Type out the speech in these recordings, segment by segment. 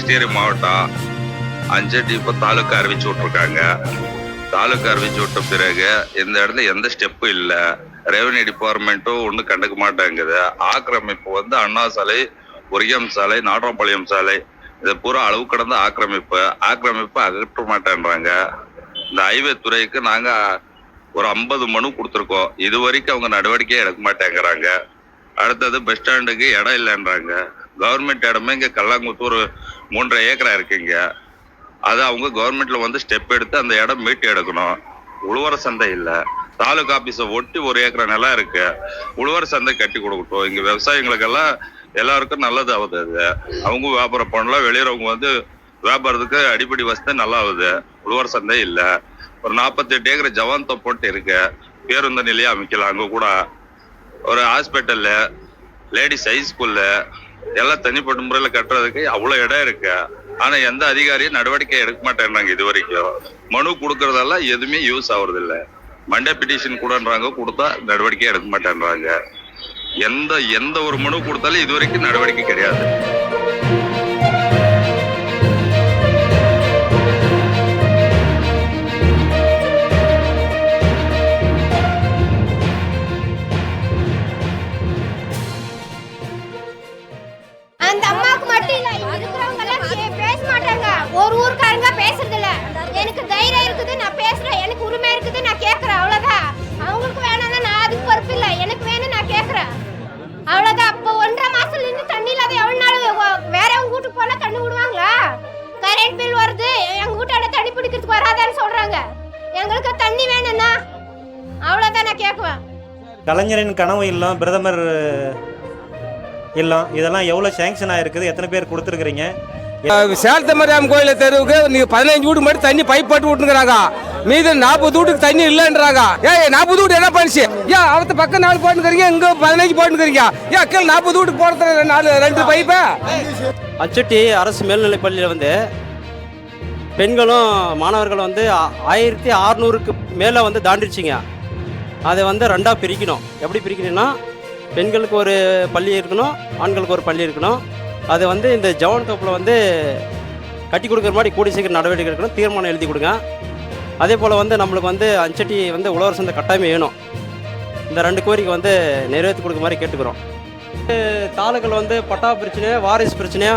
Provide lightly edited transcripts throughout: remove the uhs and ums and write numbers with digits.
கிருஷ்ணகிரி மாவட்டம் அஞ்சட்டி இப்போ தாலுக்கா அறிவிச்சு விட்டுருக்காங்க. தாலுக்கா அறிவிச்சு விட்ட பிறகு இந்த இடத்துல எந்த ஸ்டெப்பும் இல்லை. ரெவன்யூ டிபார்ட்மெண்ட்டும் ஒன்றும் கண்டுக்க மாட்டேங்குது. ஆக்கிரமிப்பு வந்து அண்ணா சாலை, உரியம் சாலை, நாட்ராம்பாளையம் சாலை இது பூரா அளவு கடந்த ஆக்கிரமிப்பு அகற்ற மாட்டேன்றாங்க. இந்த ஹைவே துறைக்கு நாங்க ஒரு 50 மனு கொடுத்துருக்கோம். இது வரைக்கும் அவங்க நடவடிக்கையே எடுக்க மாட்டேங்கிறாங்க. அடுத்தது பஸ் ஸ்டாண்டுக்கு இடம் இல்லைன்றாங்க. கவர்மெண்ட் இடமே இங்க கல்லாங்குத்தூர் 3.5 ஏக்கரா இருக்குங்க. அது அவங்க கவர்மெண்ட்ல வந்து ஸ்டெப் எடுத்து அந்த இடம் மீட்டு எடுக்கணும். உழவர் சந்தை இல்லை. தாலுகா ஆபீஸை ஒட்டி 1 ஏக்கரா நிலம் இருக்கு. உழவர் சந்தை கட்டி கொடுக்கட்டும். இங்க விவசாயிகளுக்கெல்லாம் எல்லாருக்கும் நல்லது ஆகுது. அது அவங்க வியாபாரம் பண்ணலாம். வெளியறவங்க வந்து வியாபாரத்துக்கு அடிப்படை வசதி நல்லா ஆகுது. உழவர் சந்தை இல்லை. ஒரு 48 ஏக்கர் ஜவான் தோப்பு இருக்கு. பேருந்து நிலையம் அமைக்கலாம். அங்க கூட ஒரு ஹாஸ்பிட்டல்ல, லேடிஸ் ஹை ஸ்கூல்ல எல்லாம் தனிப்பட்ட முறையில கட்டுறதுக்கு அவ்வளவு இடம் இருக்கு. ஆனா எந்த அதிகாரியும் நடவடிக்கை எடுக்க மாட்டேன்றாங்க. இது வரைக்கும் மனு கொடுக்கறதெல்லாம் எதுவுமே யூஸ் ஆகுறது இல்லை. மண்டே பிட்டிஷன் கூடன்றாங்க, கொடுத்தா நடவடிக்கை எடுக்க மாட்டேன்றாங்க. எந்த ஒரு மனு கொடுத்தாலும் இது வரைக்கும் நடவடிக்கை கிடையாது. அந்த அம்மாக்கு மட்டும் இல்ல, இருக்கிறவங்க எல்லாம் பேச மாட்டாங்க. ஒரு ஊர்க்காரங்க பேசுறது இல்ல. எனக்கு தைரியம் இருக்குது, நான் பேசுறேன். எனக்கு உரிமை இருக்குது, நான் கேட்கறேன். அவ்வளவுதான். அவங்களுக்கு வேணும்னா நான் அதுக்கு பொறுப்பு இல்லை. எனக்கு வேணும், நான் கேட்கறேன். அவ்வளவுதான். அப்போ 1.5 மாசம் நின்று தண்ணி இல்லாத எவ்வளவு நாள் வேறவங்க வீட்டுக்கு போனா தண்ணி விடுவாங்களா? கரண்ட் பில் வருது, எங்க வீட்டோட தண்ணி பிடிக்கிறதுக்கு வராதான்னு சொல்றாங்க. எங்களுக்கு தண்ணி வேணும்னா அவ்வளவுதான் நான் கேட்குவேன். கலைஞரின் கனவு இல்லம், பிரதமர் இல்லம், இதெல்லாம் எவ்வளோ சேங்ஷன் ஆகிருக்குது? எத்தனை பேர் கொடுத்துருக்குறீங்க? சேலத்தமரியாம் கோயில் தெருவுக்கு நீங்கள் 15 வீட்டுக்கு மட்டும் தண்ணி பைப் போட்டு விட்டுங்கிறாங்க. மீது 40 வீட்டுக்கு தண்ணி இல்லைன்றாங்க. 40 வீட்டு என்ன பண்ணிச்சு? அவத்த பக்கம் 4 போட்டுக்கிறீங்க, இங்கே 15 போட்டுக்கிறீங்க. கீழே 40 வீட்டுக்கு போடுறது 2 பைப்பா? அச்சட்டி அரசு மேல்நிலைப் பள்ளியில் வந்து பெண்களும் மாணவர்களும் வந்து 1600க்கு மேலே வந்து தாண்டிடுச்சிங்க. அதை வந்து 2ஆக பிரிக்கணும். எப்படி பிரிக்கணும்னா, பெண்களுக்கு ஒரு பள்ளி இருக்கணும், ஆண்களுக்கு ஒரு பள்ளி இருக்கணும். அது வந்து இந்த ஜவான் தோப்பில் வந்து கட்டி கொடுக்குற மாதிரி கூடி சீக்கிரம் நடவடிக்கை எடுக்கணும். தீர்மானம் எழுதி கொடுங்க. அதே போல் வந்து நம்மளுக்கு வந்து அஞ்சட்டி வந்து உழவர் சந்தை கட்டாயமே வேணும். இந்த 2 கோரிக்கை வந்து நிறைவேற்றி கொடுக்குற மாதிரி கேட்டுக்கிறோம். தாலுக்கள் வந்து பட்டா பிரச்சனை, வாரிசு பிரச்சனையா,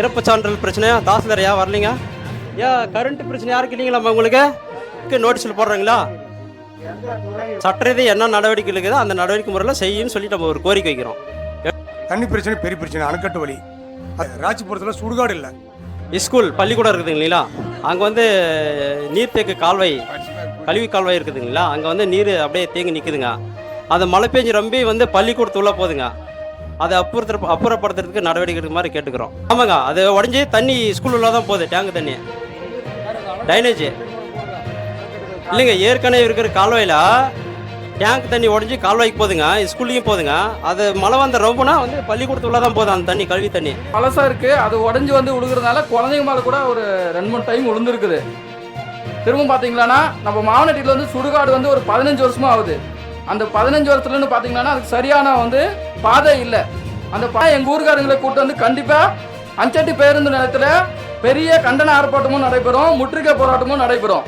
இறப்பு சான்றிதழ் பிரச்சனையா, தாசில்தார் ஏன் வரலைங்க? கரண்ட் பிரச்சனை யாருக்கு இல்லைங்களா? உங்களுக்கு நோட்டீஸில் போடுறாங்களா? சட்டரீதி என்ன நடவடிக்கை இருக்குதோ அந்த நடவடிக்கை முறையில் செய்யுன்னு சொல்லி நம்ம ஒரு கோரிக்கை வைக்கிறோம். தண்ணி பிரச்சனை பெரிய பிரச்சனை. அணைக்கட்டு வழி ராசிபுரத்தில் சுடுகாடு இல்லை. ஸ்கூல் பள்ளிக்கூடம் இருக்குதுங்களா? அங்கே வந்து நீர்த்தேக்கு கால்வாய், கழிவு கால்வாய் இருக்குதுங்களா? அங்கே வந்து நீர் அப்படியே தேங்கி நிற்குதுங்க. அதை மழை பெஞ்சு ரொம்ப வந்து பள்ளிக்கூடத்து உள்ள போதுங்க. அதை அப்புறப்படுத்துறதுக்கு நடவடிக்கை எடுக்கிற மாதிரி கேட்டுக்கிறோம். ஆமாங்க, அது உடஞ்சி தண்ணி ஸ்கூல் உள்ள தான் போகுது. டேங்கு தண்ணி டைனேஜ் இல்லைங்க. ஏற்கனவே இருக்கிற கால்வாயில் டேங்க் தண்ணி உடஞ்சி கால்வாய்க்கு போதுங்க, ஸ்கூல்லையும் போதுங்க. அது மழை வந்த ரொம்பனா வந்து பள்ளிக்கூடத்துள்ள தான் போதும் அந்த தண்ணி, கல்வி தண்ணி பழசாக இருக்குது. அது உடஞ்சி வந்து விழுகிறதுனால குழந்தைங்க மேலே கூட ஒரு 2-3 டைம் விழுந்துருக்குது. திரும்ப பார்த்தீங்களான்னா நம்ம மாவனட்டியில் வந்து சுடுகாடு வந்து ஒரு 15 வருஷமாக ஆகுது. அந்த 15 வருஷத்துலன்னு பார்த்தீங்கன்னா அதுக்கு சரியான வந்து பாதை இல்லை. அந்த பாதை எங்கள் ஊருக்காரங்களை கூட்டு வந்து கண்டிப்பாக அஞ்சட்டி பேருந்து நிலையத்தில் பெரிய கண்டன ஆர்ப்பாட்டமும் நடைபெறும், முற்றுகை போராட்டமும் நடைபெறும்.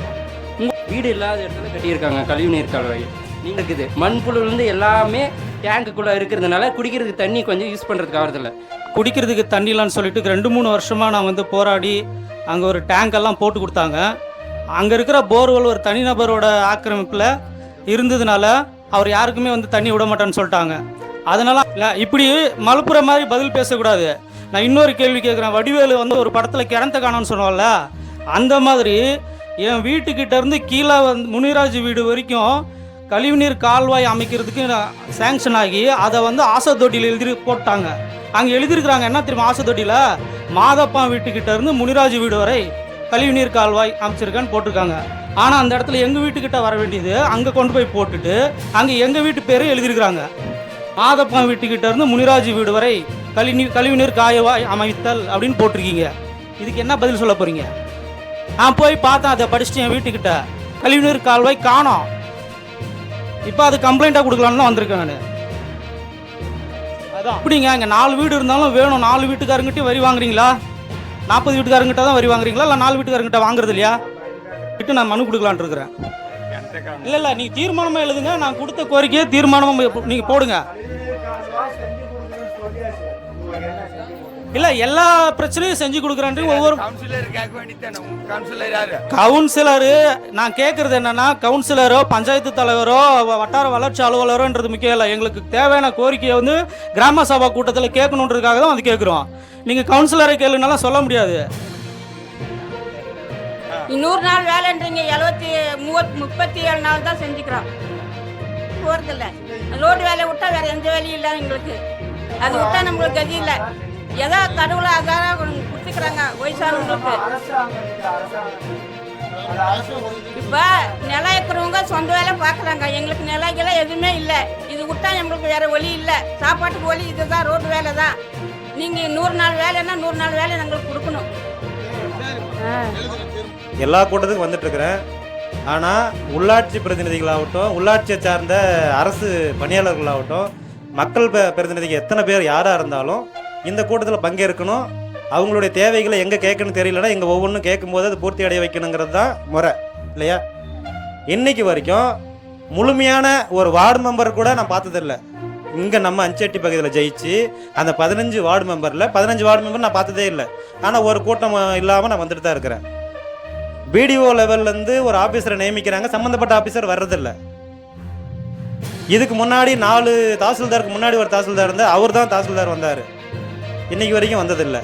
வீடு இல்லாத இடத்துல கட்டியிருக்காங்க கழிவு நீர் கால்வாய். நீங்கள் இருக்குது மண்புழுலேருந்து எல்லாமே டேங்குக்குள்ளே இருக்கிறதுனால குடிக்கிறதுக்கு தண்ணி கொஞ்சம் யூஸ் பண்ணுறதுக்கு ஆகிறதில்ல. குடிக்கிறதுக்கு தண்ணிலான்னு சொல்லிட்டு 2-3 வருஷமாக நான் வந்து போராடி அங்கே ஒரு டேங்கெல்லாம் போட்டு கொடுத்தாங்க. அங்கே இருக்கிற போர்வெல் ஒரு தனிநபரோட ஆக்கிரமிப்பில் இருந்ததுனால அவர் யாருக்குமே வந்து தண்ணி விட மாட்டேன்னு சொல்லிட்டாங்க. அதனால் இப்படி மலுப்புற மாதிரி பதில் பேசக்கூடாது. நான் இன்னொரு கேள்வி கேட்குறேன். வடிவேலு வந்து ஒரு படத்தில் கிணத்த காணோன்னு சொன்னோம்ல, அந்த மாதிரி என் வீட்டுக்கிட்ட இருந்து கீழே வந்து முனிராஜ் வீடு வரைக்கும் கழிவுநீர் கால்வாய் அமைக்கிறதுக்கு சேங்ஷன் ஆகி அதை வந்து ஆசை தொட்டியில் எழுதி போட்டாங்க. அங்கே எழுதியிருக்கிறாங்க என்ன தெரியுமா? ஆசை தொட்டியில் மாதப்பா வீட்டுக்கிட்ட இருந்து முனிராஜ் வீடு வரை கழிவுநீர் கால்வாய் அமைச்சிருக்கான்னு போட்டிருக்காங்க. ஆனால் அந்த இடத்துல எங்கள் வீட்டுக்கிட்ட வர வேண்டியது அங்கே கொண்டு போய் போட்டுட்டு அங்கே எங்கள் வீட்டு பேரும் எழுதியிருக்கிறாங்க. மாதப்பா வீட்டுக்கிட்ட இருந்து முனிராஜ் வீடு வரை கழிவுநீர் கால்வாய் அமைத்தல் அப்படின்னு போட்டிருக்கீங்க. இதுக்கு என்ன பதில் சொல்ல போகிறீங்க? நான் போய் பார்த்தேன், அதை படிச்சுட்டு என் வீட்டுக்கிட்ட கழிவுநீர் கால்வாய் காணோம். இப்போ அது கம்ப்ளைண்ட்டாக கொடுக்கலான்னு வந்திருக்கேன் நான். அதான் அப்படிங்க, இங்கே 4 வீடு இருந்தாலும் வேணும். 4 வீட்டுக்காரங்கிட்டே வரி வாங்குறீங்களா? 40 வீட்டுக்காரங்கிட்ட தான் வரி வாங்குறீங்களா இல்லை 4 வீட்டுக்காரங்கிட்ட வாங்குறது இல்லையா கிட்ட நான் மனு கொடுக்கலான்ட்டு இருக்கிறேன். இல்லை நீங்கள் தீர்மானமாக எழுதுங்க, நான் கொடுத்த கோரிக்கையை தீர்மானமாக நீங்கள் போடுங்க. இல்லை எல்லா பிரச்சனையும் செஞ்சு கொடுக்குறேன்ட்டு ஒவ்வொரு கவுன்சிலரு நான் கேட்குறது என்னன்னா, கவுன்சிலரோ பஞ்சாயத்து தலைவரோ வட்டார வளர்ச்சி அலுவலரோன்றது முக்கியம் இல்லை. எங்களுக்கு தேவையான கோரிக்கையை வந்து கிராம சபா கூட்டத்தில் கேட்கணுன்றதுக்காக தான் வந்து கேட்குறோம். நீங்கள் கவுன்சிலரை கேளுனாலும் சொல்ல முடியாது. 100 நாள் வேலைன்றீங்க, 37 நாள் தான் செஞ்சுக்கிறோம். போகிறதில்ல ரோடு வேலையை விட்டா வேற எந்த வேலையும் இல்லை எங்களுக்கு. அது விட்டா நம்மளுக்கு கதி இல்லை. ஏதோ கடவுளை அதான் கொடுத்துக்கிறாங்க வயசானவங்களுக்கு. இப்போ நிலம் இருக்கிறவங்க சொந்த வேலை பார்க்குறாங்க. எங்களுக்கு நிலைக்கெல்லாம் எதுவுமே இல்லை. இது விட்டா நம்மளுக்கு வேற வழி இல்லை. சாப்பாட்டுக்கு வழி இதுதான், ரோடு வேலை தான். நீங்கள் 100 நாள் வேலைன்னா 100 நாள் வேலை எங்களுக்கு கொடுக்கணும். எல்லா கூட்டத்துக்கும் வந்துட்டுருக்கிறேன். ஆனால் உள்ளாட்சி பிரதிநிதிகளாகட்டும், உள்ளாட்சியை சார்ந்த அரசு பணியாளர்களாகட்டும், மக்கள் பிரதிநிதிகள் எத்தனை பேர் யாராக இருந்தாலும் இந்த கூட்டத்தில் பங்கேற்கணும். அவங்களுடைய தேவைகளை எங்கே கேட்கணும்னு தெரியலன்னா இங்கே ஒவ்வொன்றும் கேட்கும்போது அது பூர்த்தி அடைய வைக்கணுங்கிறது தான் முறை இல்லையா? இன்றைக்கி வரைக்கும் முழுமையான ஒரு வார்டு மெம்பர் கூட நான் பார்த்ததில்லை. இங்கே நம்ம அஞ்செட்டி பகுதியில் ஜெயிச்சு அந்த 15 வார்டு மெம்பரில் 15 வார்டு மெம்பர் நான் பார்த்ததே இல்லை. ஆனால் ஒரு கூட்டம் இல்லாமல் நான் வந்துட்டு தான் இருக்கிறேன். பிடிஓ லெவல்லேருந்து ஒரு ஆஃபீஸரை நியமிக்கிறாங்க, சம்மந்தப்பட்ட ஆஃபீஸர் வர்றதில்லை. இதுக்கு முன்னாடி 4 தாசில்தாருக்கு முன்னாடி ஒரு தாசில்தார் இருந்தார், அவர் தான் தாசில்தார் வந்தார். இன்றைக்கி வரைக்கும் வந்ததில்லை.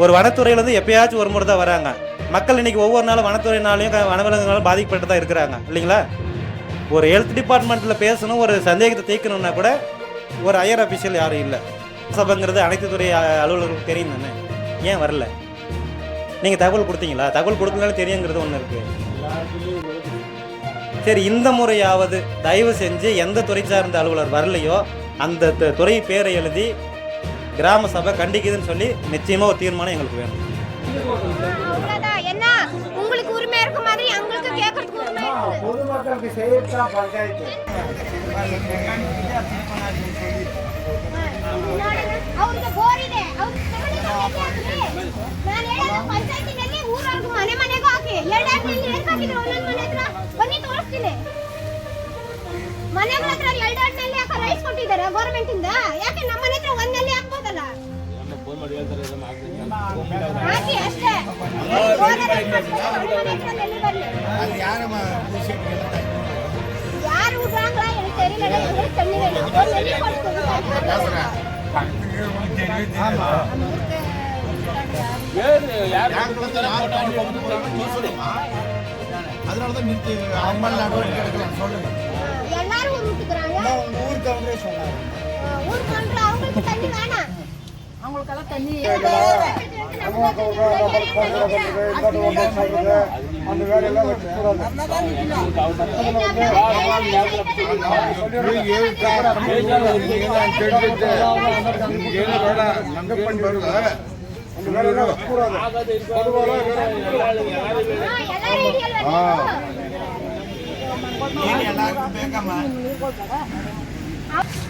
ஒரு வனத்துறையிலேருந்து எப்பயாச்சும் ஒரு முறை தான் வராங்க. மக்கள் இன்றைக்கி ஒவ்வொரு நாளும் வனத்துறையினாலையும் வனவிலங்குனாலும் பாதிக்கப்பட்டு தான் இருக்கிறாங்க இல்லைங்களா? ஒரு ஹெல்த் டிபார்ட்மெண்ட்டில் பேசணும், ஒரு சந்தேகத்தை தீர்க்கணுன்னா கூட ஒரு ஹையர் அஃபிஷியல் யாரும் இல்லை. சபைங்கிறது அனைத்து துறை அலுவலர்களுக்கு தெரியும் தானே, ஏன் வரல? நீங்கள் தகவல் கொடுத்தீங்களா? தகவல் கொடுக்கலனாலும் தெரியுங்கிறது ஒன்று இருக்குது. சரி, இந்த முறையாவது தயவு செஞ்சு எந்த துறை சார்ந்த அலுவலர் வரலையோ அந்த துறை பேரை எழுதி கிராம சபை கண்டிக்குதுன்னு சொல்லி நிச்சயமாக ஒரு தீர்மானம் எங்களுக்கு வேணும். அவ்வளவுதான். என்ன உங்களுக்கு உரிமை இருக்க மாதிரி எங்களுக்கு கேட்கறதுக்கு உரிமை இருக்குது. பொதுமக்களுக்கு செய்யத்தான் பஞ்சாயத்து. ಅವ್ರಿಗೆ ಬೋರಿದೆ, ಅವ್ರಿಗೆ ನಾನು ಹೇಳೋದು ಪಂಚಾಯತಿನಲ್ಲಿ ಊರವ್ರಿಗೆ ಮನೆ ಮನೆಗೂ ಹಾಕಿ 2 ನಲ್ಲಿ ಏನು ಹಾಕಿದ್ರು ಒಂದೊಂದು ಮನೆ ಹತ್ರ ಬನ್ನಿ ತೋರಿಸ್ತೀನಿ. ಮನೆಗಳ ಹತ್ರ 2 ನಲ್ಲಿ ಯಾಕೆ ರೈಸ್ ಕೊಟ್ಟಿದ್ದಾರೆ ಗೌರ್ಮೆಂಟ್ ಇಂದ? ಯಾಕೆ ನಮ್ಮ ಮನೆ ಹತ್ರ ಒಂದಲ್ಲಿ ಹಾಕ್ಬೋದಲ್ಲ? ಹಾಕಿ ಅಷ್ಟೇ. யார் விடுறாங்களா எனக்கு தெரியல. எங்களுக்கு தண்ணி வேணும். எல்லாரும் ஊர் விட்டுக்கிறாங்க. ஊர் பண்ற அவங்களுக்கு தண்ணி வேணாம். அவங்களுக்கெல்லாம் தண்ணி அந்த வேலையெல்லாம் வச்சுக்கூடாது.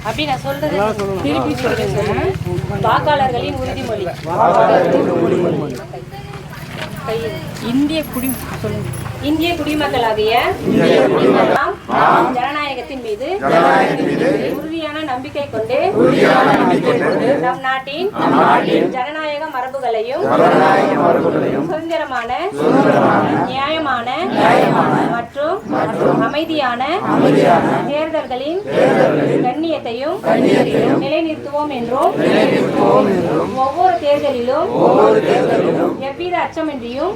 அப்படி நான் சொல்றது திருப்பி சொல்றேன். வாக்காளர்களின் உறுதிமொழி. இந்திய குடிமக்களாகிய ஜனநாயகத்தின் மீது உறுதியான நம்பிக்கை கொண்டு நம் நாட்டின் ஜனநாயக மரபுகளையும் சுதந்திரமான நியாயமான மற்றும் அமைதியான தேர்தல்களின் கண்ணியத்தையும் நிலைநிறுத்துவோம் என்றும் ஒவ்வொரு தேர்தலிலும் எவ்வித அச்சமின்றியும்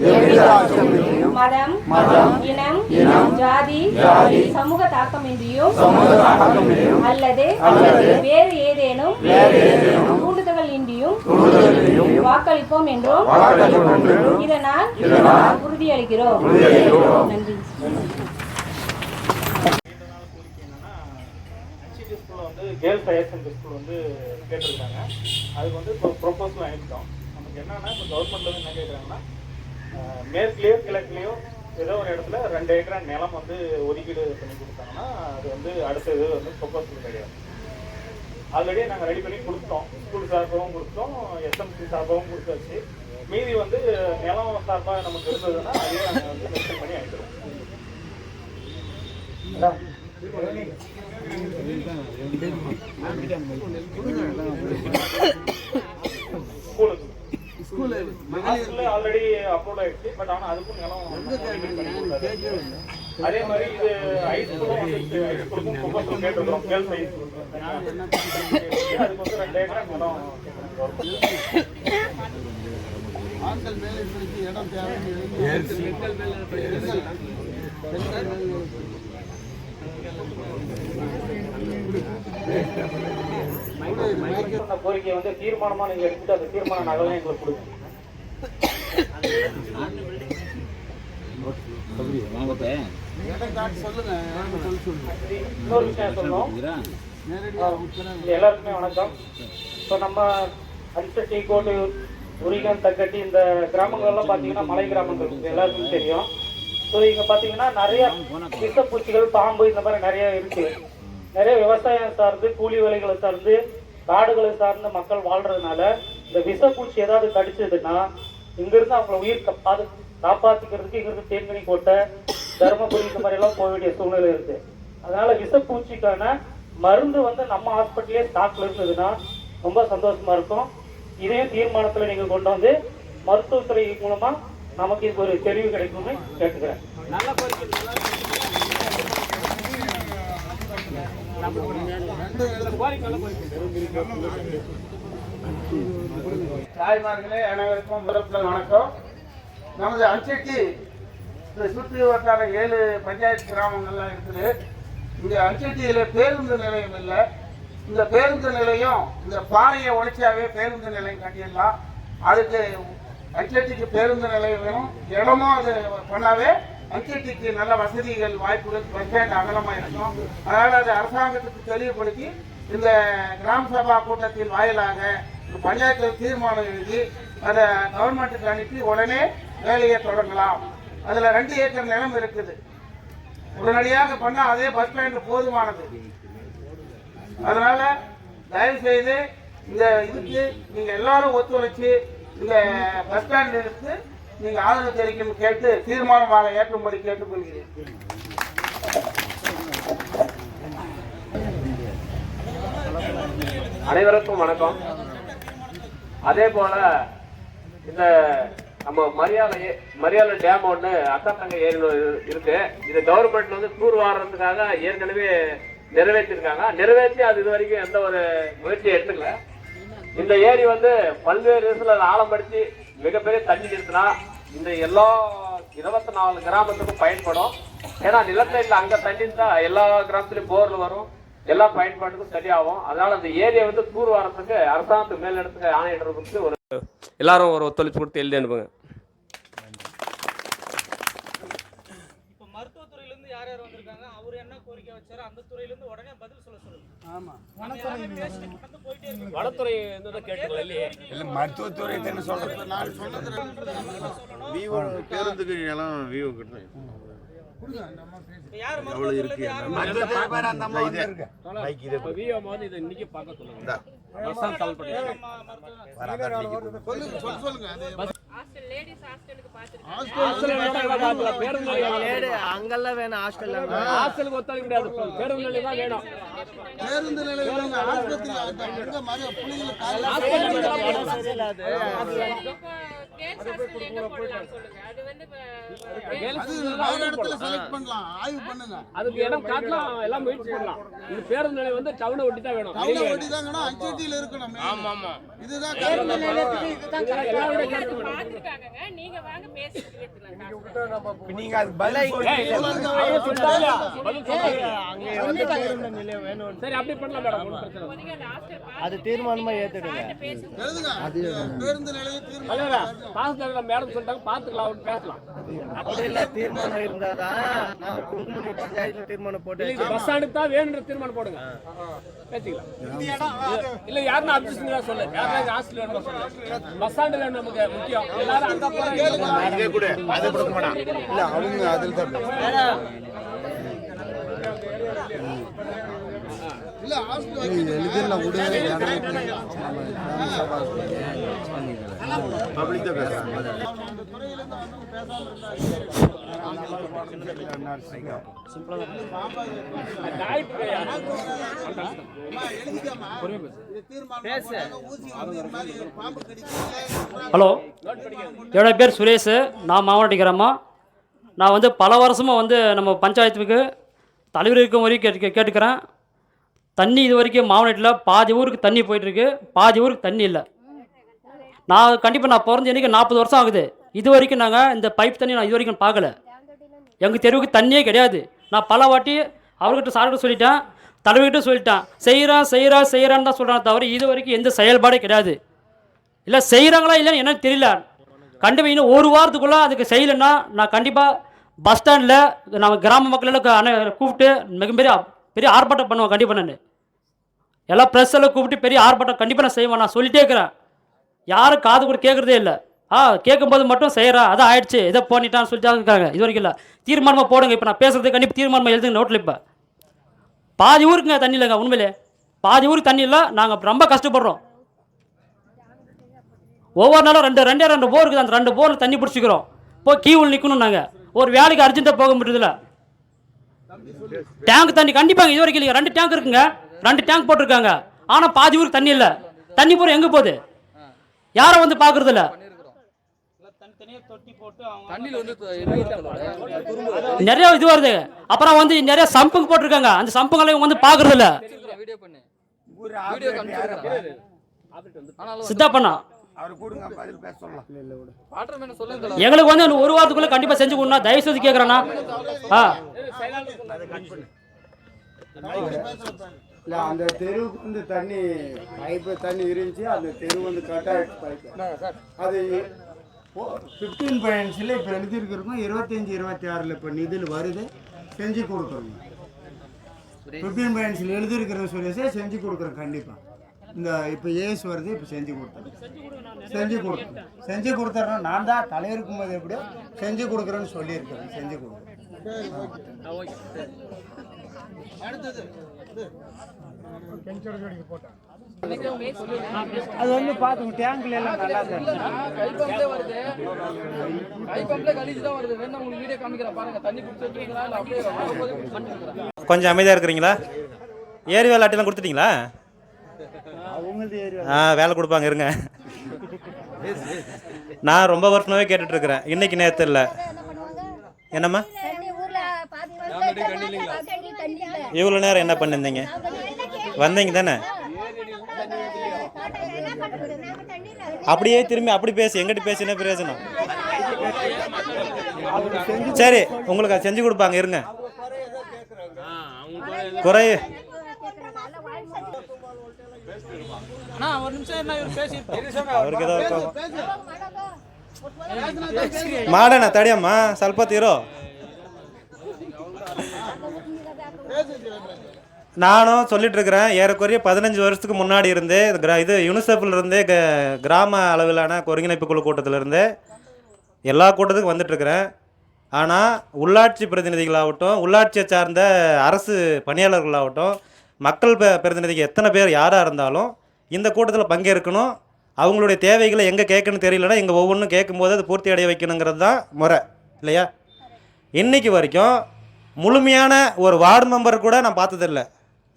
மதம், இனம், ஜாதி, சமூக தாக்கமின்றியும் அல்லது வேறு ஏதேனும் தூண்டுதல்கள் இன்றியும் வாக்களிப்போம் என்றும் இதனால் உறுதியளிக்கிறோம். நன்றி. கேர்ள்ஸ் ஹையர் செகண்டரி ஸ்கூல் வந்து கேட்டிருக்காங்க. அதுக்கு வந்து இப்போ ப்ரொப்போசல் அனுப்பிட்டோம். நமக்கு என்னன்னா இப்போ கவர்மெண்ட் வந்து என்ன கேட்குறாங்கன்னா, மேற்குலேயோ கிழக்குலேயோ ஏதோ ஒரு இடத்துல 2 ஏக்கர் நிலம் வந்து ஒதுக்கீடு பண்ணி கொடுத்தாங்கன்னா அது வந்து அடுத்த இது வந்து ப்ரொப்போசல் கிடையாது. ஆல்ரெடி நாங்கள் ரெடி பண்ணி கொடுத்தோம். ஸ்கூல் சார்பாகவும் கொடுத்தோம், எஸ்எம்சி சார்பாகவும் கொடுத்தாச்சு. மீதி வந்து நிலம் சார்பாக நமக்கு இருந்ததுன்னா அதையே நாங்கள் வந்து மென்ஷன் பண்ணி அனுப்பிடுவோம். ஸ்கூலுக்கு ஆல்ரெடி அப்லோட் ஆயிடுச்சு. பட் ஆனால் அதுக்கும் நிலம் அதே மாதிரி இது ஹைஸ்கூலும் வந்து ஹைஸ்கூலுக்கும் ப்ரொபோசல் கேட்டிருக்கிறோம். கேர்ள்ஸ் ஹைஸ்கூல் அதுக்கு வந்து 2 ஏக்கர் நிலம் கோரிக்கையை வந்து தீர்மானமா நீங்க எடுத்துட்டு அந்த தீர்மான நகலாம் எங்களுக்கு கொடுங்க. இன்னொரு விஷயம் சொல்லணும். எல்லாருக்குமே வணக்கம். இப்போ நம்ம அடிச்சட்டி, கோட்டையூர், உரிகன், தக்கட்டி இந்த கிராமங்கள்லாம் பார்த்தீங்கன்னா மலை கிராமங்கள் எல்லாருக்கும் தெரியும். ஸோ இங்கே பார்த்தீங்கன்னா நிறைய விஷப்பூச்சிகள், பாம்பு இந்த மாதிரி நிறைய இருக்கு. நிறைய விவசாயம் சார்ந்து, கூலி வேலைகளை சார்ந்து, காடுகளை சார்ந்த மக்கள் வாழ்றதுனால இந்த விஷப்பூச்சி ஏதாவது கடிச்சதுன்னா இங்கிருந்து அவங்கள உயிர் காப்பாற்றிக்கிறதுக்கு இங்கிருந்து தேன்கனி கோட்டை, தருமபுரி இந்த மாதிரி எல்லாம் போக வேண்டிய சூழ்நிலை இருக்கு. அதனால விஷப்பூச்சிக்கான மருந்து வந்து நம்ம ஹாஸ்பிட்டலே ஸ்டாக்ல இருந்ததுன்னா ரொம்ப சந்தோஷமா இருக்கும். இதையும் தீர்மானத்துல நீங்க கொண்டு வந்து மருத்துவத்துறை மூலமா நமக்கு இது ஒரு தெளிவு கிடைக்கும்னு கேட்டுக்கிறேன். தாய்மார்களே, அனைவருக்கும் முதல் வணக்கம். நமது அஞ்சட்டி சுற்றி வட்டார 7 பஞ்சாயத்து கிராமங்கள்லாம் இருக்குது. இங்க அஞ்சட்டியில பேருந்து நிலையம் இல்லை. இந்த பேருந்து நிலையம் இந்த பாறையை உடைச்சாவே பேருந்து நிலையம் கட்டிடலாம். அதுக்கு அஞ்சட்டிக்கு பேருந்து நிலையம் வேணும். இடமும் அது பண்ணாவே அஞ்சட்டிக்கு நல்ல வசதிகள், வாய்ப்புகள், பஸ் ஸ்டாண்ட் அகலமாக இருக்கும். அதனால் அது அரசாங்கத்துக்கு தெளிவுபடுத்தி இந்த கிராம சபா கூட்டத்தின் வாயிலாக பஞ்சாயத்தில் தீர்மானம் எழுதி அதை கவர்மெண்ட்டுக்கு அனுப்பி உடனே வேலையை தொடங்கலாம். அதில் 2 ஏக்கர் நிலம் இருக்குது. உடனடியாக பண்ணால் அதே பஸ் ஸ்டாண்டு போதுமானது. அதனால தயவு செய்து இந்த இதுக்கு நீங்கள் எல்லாரும் ஒத்துழைச்சி இந்த பஸ் ஸ்டாண்ட் எடுத்து நீங்கள் ஆதரவு தெரிவிக்கணும் கேட்டு தீர்மானமாக ஏற்றும்படி கேட்டுக்கொள்கிறேன். அனைவருக்கும் வணக்கம். அதே போல இந்த நம்ம மரியாதை டேம் ஒன்று அக்காத்தங்க ஏரியில் இருக்கு. இது கவர்மெண்ட்ல வந்து தூர் வாடுறதுக்காக ஏற்கனவே நிறைவேற்றிருக்காங்க. நிறைவேற்றி அது இது வரைக்கும் எந்த ஒரு முயற்சியை எடுத்துக்கல. இந்த ஏரி வந்து பல்வேறு விதத்துல ஆழம்படுத்தி மிகப்பெரிய தண்ணி நிறுத்தினா இந்த எல்லா 24 கிராமத்துக்கும் பயன்படும். ஏன்னா நிலத்தடியில் அங்க தண்ணி தான் எல்லா கிராமத்துலயும் போர்ல வரும், எல்லா பயன்பாட்டுக்கும் சரியாகும். அதனால அந்த ஏரியை வந்து தூர் வாரத்துக்கு அரசாங்கத்துக்கு மேலிடத்துக்கு ஆணையிடுறதுக்கு ஒரு எல்லாரும் ஒரு ஒத்துழைப்பு கொடுத்து எழுதி அனுப்புங்க. இப்போ மருத்துவத்துறையிலேருந்து யார் யார் வந்திருக்காங்க, அவர் என்ன கோரிக்கை வச்சாரோ அந்த துறையிலேருந்து உடனே பதில் சொல்ல சொல்லுங்க. ஆமாம், வனத்துறை கேட்டுக்கல இல்லையே. இல்லை, மருத்துவத்துறை என்ன சொல்றது? நான் சொன்னது பேருந்துக்கு நிலம் வியூ கிட்ட எவ்வளவு இருக்கு? இன்னைக்கு பார்க்க சொல்லுங்க. அங்கெல்லாம் வேணும். ஹாஸ்டலுக்கு ஒத்தாலும் கிடையாது, பேருந்து நிலையம் தான் வேணும். பேருந்து நிலையம் ஆஸ்பத்திரி அதுக்கு இடம் காட்டலாம், எல்லாம் முயற்சி பண்ணலாம். இது பேருந்து நிலையம் வந்து டவுனை ஒட்டி தான் வேணும். அஞ்சட்டியில இருக்கணும். ஆமா ஆமா, இதுதான் நீங்க வாங்க பேசிட்டு நீங்க அது பதில் சரி, அப்படி பண்ணலாம் மேடம். அது தீர்மானமா ஏத்துடுங்க. அது பேருந்து நிலையம் தீர்மானம் மேடம் சொல்லிட்டாங்க, பாத்துக்கலாம், பேசலாம். அப்படி இல்ல, தீர்மானம் இருந்தாதான் பஞ்சாயத்துல தீர்மானம் போட்டு பஸ் ஸ்டாண்டுக்கு தான் வேணுன்ற தீர்மானம் போடுங்க, பேசிக்கலாம். இல்ல யாருன்னா அப்ஜெக்ஷன் தான் சொல்ல, யாருன்னா ஹாஸ்டல் வேணும் சொல்ல. பஸ் ஸ்டாண்ட் வேணும் நமக்கு முக்கியம். எல்லாரும் அங்க போறாங்க கூட அது கொடுக்க மாட்டாங்க. இல்ல அவங்க அதில் தான் ஹலோ, என்னோட பேர் சுரேஷ். நான் மாவட்ட கிராமா. நான் வந்து பல வருஷமாக வந்து நம்ம பஞ்சாயத்துக்கு தலைவர் இருக்கும் வரைக்கும் கேட்டுக்கிறேன். தண்ணி இது வரைக்கும் மாவட்டத்தில் பாதி ஊருக்கு தண்ணி போயிட்டுருக்கு, பாதி ஊருக்கு தண்ணி இல்லை. நான் கண்டிப்பாக நான் பிறந்த இன்றைக்கி 40 வருஷம் ஆகுது. இது வரைக்கும் நாங்கள் இந்த பைப் தண்ணி நான் இது வரைக்கும் பார்க்கல. எங்கள் தெருவுக்கு தண்ணியே கிடையாது. நான் பல வாட்டி அவர்கிட்ட சார்கிட்ட சொல்லிட்டேன், தலைவர்கிட்ட சொல்லிட்டேன். செய்கிறான்னு தான் சொல்கிறான் தவிர இது வரைக்கும் எந்த செயல்பாடே கிடையாது. இல்லை செய்கிறாங்களா இல்லைன்னு எனக்கு தெரியல. கண்டிப்பாக இன்னும் ஒரு வாரத்துக்குள்ளே அதுக்கு செய்யலைன்னா நான் கண்டிப்பாக பஸ் ஸ்டாண்டில் நம்ம கிராம மக்களெல்லாம் கூப்பிட்டு பெரிய ஆர்ப்பாட்டம் பண்ணுவேன். கண்டிப்பாக நான் எல்லாம் ப்ரெஸ் எல்லாம் கூப்பிட்டு பெரிய ஆர்ப்பாட்டம் கண்டிப்பாக நான் செய்வேன். நான் சொல்லிட்டே இருக்கிறேன், யாரும் காது கூட கேட்குறதே இல்லை. கேட்கும்போது மட்டும் செய்கிறா, அதான் ஆயிடுச்சு, இதை பண்ணிட்டான்னு சொல்லிட்டு இருக்காங்க. இது வரைக்கும் இல்லை. தீர்மானமாக போடுங்க. இப்போ நான் பேசுகிறது கண்டிப்பாக தீர்மானமாக எழுதுங்க நோட்டில். இப்போ பாதி ஊருக்குங்க தண்ணி இல்லைங்க. உண்மையிலே பாதி ஊருக்கு தண்ணி இல்லை. நாங்கள் ரொம்ப கஷ்டப்படுறோம். ஒவ்வொரு நாளும் ரெண்டு போர் இருக்குது. அந்த 2 போரில் தண்ணி பிடிச்சிக்கிறோம். இப்போ கீவில் நிற்கணும். நாங்கள் ஒரு வேலைக்கு அர்ஜென்ட்டாக போக முடியுதுல. டேங்க் தண்ணி கண்டிப்பாக இது வரைக்கும் இல்லைங்க. 2 டேங்க் இருக்குங்க, 2 டேங்க் போட்டிருக்காங்க. ஆனால் பாதி ஊருக்கு தண்ணி இல்லை. தண்ணி போகிற எங்கே போகுது? யாரும் வந்து பார்க்குறது இல்லை. நிறைய இது வருது. அப்புறம் வந்து நிறைய சம்புங்க போட்டிருக்காங்க. அந்த சம்புங்களையும் வந்து பார்க்குறது இல்லை. சித்தாப்பண்ணா எங்களுக்கு வந்து ஒரு வாரத்துக்குள்ள கண்டிப்பா செஞ்சு கொடுங்க. தயவு செய்து கேட்கறேன்னா இல்லை, அந்த தெருவுக்கு வந்து தண்ணி இருந்துச்சு. அந்த தெரு வந்து கட் ஆகிடுச்சு பைப்பு. அது 15 பாயிண்ட்ஸில் இப்போ எழுதியிருக்கிறோம். 25, 26 இப்போ நிதியில் வருது. செஞ்சு கொடுக்குறோங்க. 15 பாயிண்ட்ஸில் எழுதியிருக்கிறோம். சுரேஷே செஞ்சு கொடுக்குறோம் கண்டிப்பாக. இந்த இப்போ ஏஸ் வருது. இப்போ செஞ்சு கொடுத்துறோம். நான் தான் தலைவருக்கும் போது எப்படியோ செஞ்சு கொடுக்குறேன்னு சொல்லியிருக்கிறேன். செஞ்சு கொடுக்குறேன். அது வந்து பார்த்துங்க. டேங்க்ல எல்லாம் நல்லா கொஞ்சம் அமைதியாக இருக்கிறீங்களா? ஏரி வேலை அட்டையெல்லாம் கொடுத்துட்டீங்களா? வேலை கொடுப்பாங்க, இருங்க. நான் ரொம்ப வருஷமாவே கேட்டுட்டு இருக்கிறேன். இன்னைக்கு நேற்று இல்லை. என்னம்மா இவ்வளோ நேரம் என்ன பண்ணிருந்தீங்க? வந்தீங்க தானே? அப்படியே திரும்பி அப்படி பேசி எங்கிட்ட பேசி என்ன பிரயோஜனம்? சரி, உங்களுக்கு அது செஞ்சு கொடுப்பாங்க, இருங்க. குறை ಅವ್ರಿಗೆ ಮಾಡೋಣ ತಡಿಯಮ್ಮ, ಸ್ವಲ್ಪ ತೀರೋ. நானும் சொல்லிட்டு இருக்கிறேன். ஏறக்குறைய 15 வருஷத்துக்கு முன்னாடி இருந்தே இது யூனிசெஃப்ல இருந்தே கிராம அளவிலான ஒருங்கிணைப்பு குழு கூட்டத்திலிருந்து எல்லா கூட்டத்துக்கும் வந்துட்டு இருக்கிறேன். ஆனால் உள்ளாட்சி பிரதிநிதிகளாகட்டும், உள்ளாட்சியை சார்ந்த அரசு பணியாளர்களாகட்டும், மக்கள் பிரதிநிதிகள் எத்தனை பேர் யாராக இருந்தாலும் இந்த கூட்டத்தில் பங்கேற்கணும். அவங்களுடைய தேவைகளை எங்கே கேட்கணும்னு தெரியலன்னா இங்கே ஒவ்வொன்றும் கேட்கும்போது அது பூர்த்தி அடைய வைக்கணுங்கிறது தான் முறை இல்லையா? இன்றைக்கி வரைக்கும் முழுமையான ஒரு வார்டு மெம்பர் கூட நான் பார்த்ததில்லை.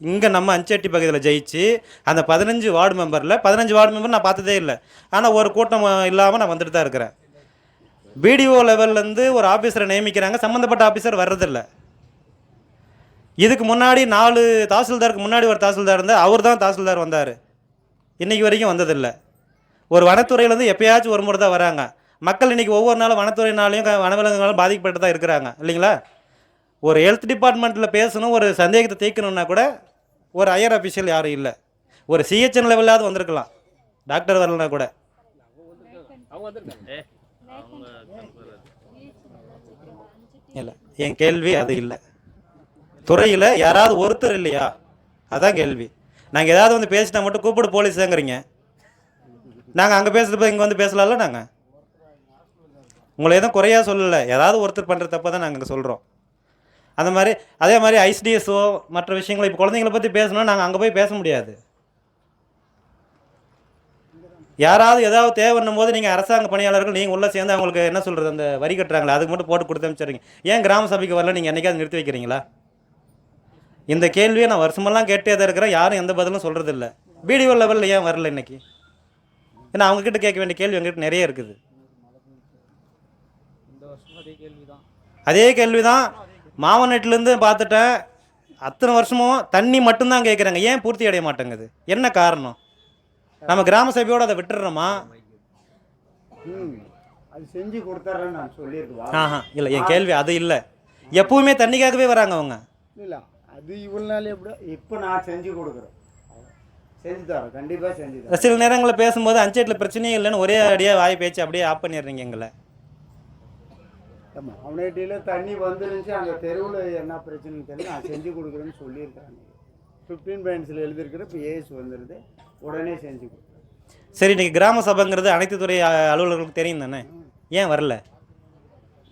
இங்கே நம்ம அஞ்செட்டி பகுதியில் ஜெயிச்சு அந்த 15 வார்டு மெம்பரில் 15 வார்டு மெம்பர் நான் பார்த்ததே இல்லை. ஆனால் ஒரு கூட்டம் இல்லாமல் நான் வந்துட்டு தான் இருக்கிறேன். பிடிஓ லெவல்லேருந்து ஒரு ஆஃபீஸரை நியமிக்கிறாங்க, சம்மந்தப்பட்ட ஆஃபீஸர் வர்றதில்லை. இதுக்கு முன்னாடி 4 தாசில்தாருக்கு முன்னாடி ஒரு தாசில்தார் இருந்தார், அவர் தான் தாசில்தார் வந்தார். இன்றைக்கி வரைக்கும் வந்ததில்லை. ஒரு வனத்துறையிலேருந்து எப்போயாச்சும் ஒரு முறை தான் வராங்க. மக்கள் இன்றைக்கி ஒவ்வொரு நாளும் வனத்துறையினாலையும் வனவிலங்குகளும் பாதிக்கப்பட்டு தான் இருக்கிறாங்க இல்லைங்களா? ஒரு ஹெல்த் டிபார்ட்மெண்ட்டில் பேசணும், ஒரு சந்தேகத்தை தீர்க்கணுன்னா கூட ஒரு ஹையர் அஃபிஷியல் யாரும் இல்லை. ஒரு சிஹெச்என் லெவலாவது வந்திருக்கலாம், டாக்டர் வரலன்னா கூட. இல்லை, என் கேள்வி அது இல்லை. துறையில் யாராவது ஒருத்தர் இல்லையா? அதான் கேள்வி. நாங்கள் ஏதாவது வந்து பேசிட்டா மட்டும் கூப்பிடு போலீஸுங்கிறீங்க. நாங்கள் அங்கே பேசுகிறப்ப இங்கே வந்து பேசலாம்ல? நாங்கள் உங்களை எதுவும் குறையாக சொல்லலை. ஏதாவது ஒருத்தர் பண்ணுற தப்பை தான் நாங்கள் இங்கே சொல்கிறோம். அந்த மாதிரி அதே மாதிரி ஐசிடிஎஸ்ஓ மற்ற விஷயங்களை இப்போ குழந்தைங்களை பற்றி பேசணும்னா நாங்கள் அங்கே போய் பேச முடியாது. யாராவது ஏதாவது தேவைன்னும் போது நீங்கள் அரசாங்க பணியாளர்கள் நீங்கள் உள்ளே சேர்ந்து அவங்களுக்கு என்ன சொல்கிறது அந்த வரி கட்டுறாங்களே அதுக்கு மட்டும் போட்டு கொடுத்து அனுப்பிச்சிடுறீங்க. ஏன் கிராம சபைக்கு வரல நீங்கள் என்றைக்காவது நிறுத்தி வைக்கிறீங்களா? இந்த கேள்வியை நான் வருஷமெல்லாம் கேட்டே தான் இருக்கிறேன். யாரும் எந்த பதிலும் சொல்கிறது இல்லை. பிடிஓ லெவலில் ஏன் வரல இன்றைக்கி? ஏன்னா அவங்கக்கிட்ட கேட்க வேண்டிய கேள்வி எங்ககிட்ட நிறைய இருக்குது. அதே கேள்வி தான் மாவனட்டிலேருந்து பார்த்துட்டேன். அத்தனை வருஷமும் தண்ணி மட்டும்தான் கேட்குறாங்க. ஏன் பூர்த்தி அடைய மாட்டேங்குது? என்ன காரணம்? நம்ம கிராம சபையோடு அதை விட்டுடுறோமா? அது செஞ்சு கொடுத்துட்றேன்னு நான் சொல்லியிருக்கேன். இல்லை, என் கேள்வி அது இல்லை. எப்பவுமே தண்ணிக்காகவே வராங்க அவங்க. இல்லை, அது இவ்வளோ நாள் எப்படி இப்போ நான் செஞ்சு கொடுக்குறேன், செஞ்சு தரேன், கண்டிப்பாக செஞ்சு தரேன். சில நேரங்களில் பேசும்போது அஞ்சேட்டில் பிரச்சனையே இல்லைன்னு ஒரே அடியாக வாய் பேச்சு அப்படியே ஆஃப் பண்ணிடுறீங்க எங்களை. அவனேட்டியில் தண்ணி வந்துருந்துச்சு, அந்த தெருவில் என்ன பிரச்சனைன்னு தெரியல, நான் செஞ்சு கொடுக்குறேன்னு சொல்லியிருக்காங்க. 15 பாயிண்ட்ஸில் எழுதியிருக்கிற இப்போ ஏஎஸ் வந்துடுது, உடனே செஞ்சு கொடுக்குறேன். சரி, இன்றைக்கி கிராம சபைங்கிறது அனைத்து துறை அலுவலர்களுக்கு தெரியும் தானே? ஏன் வரல?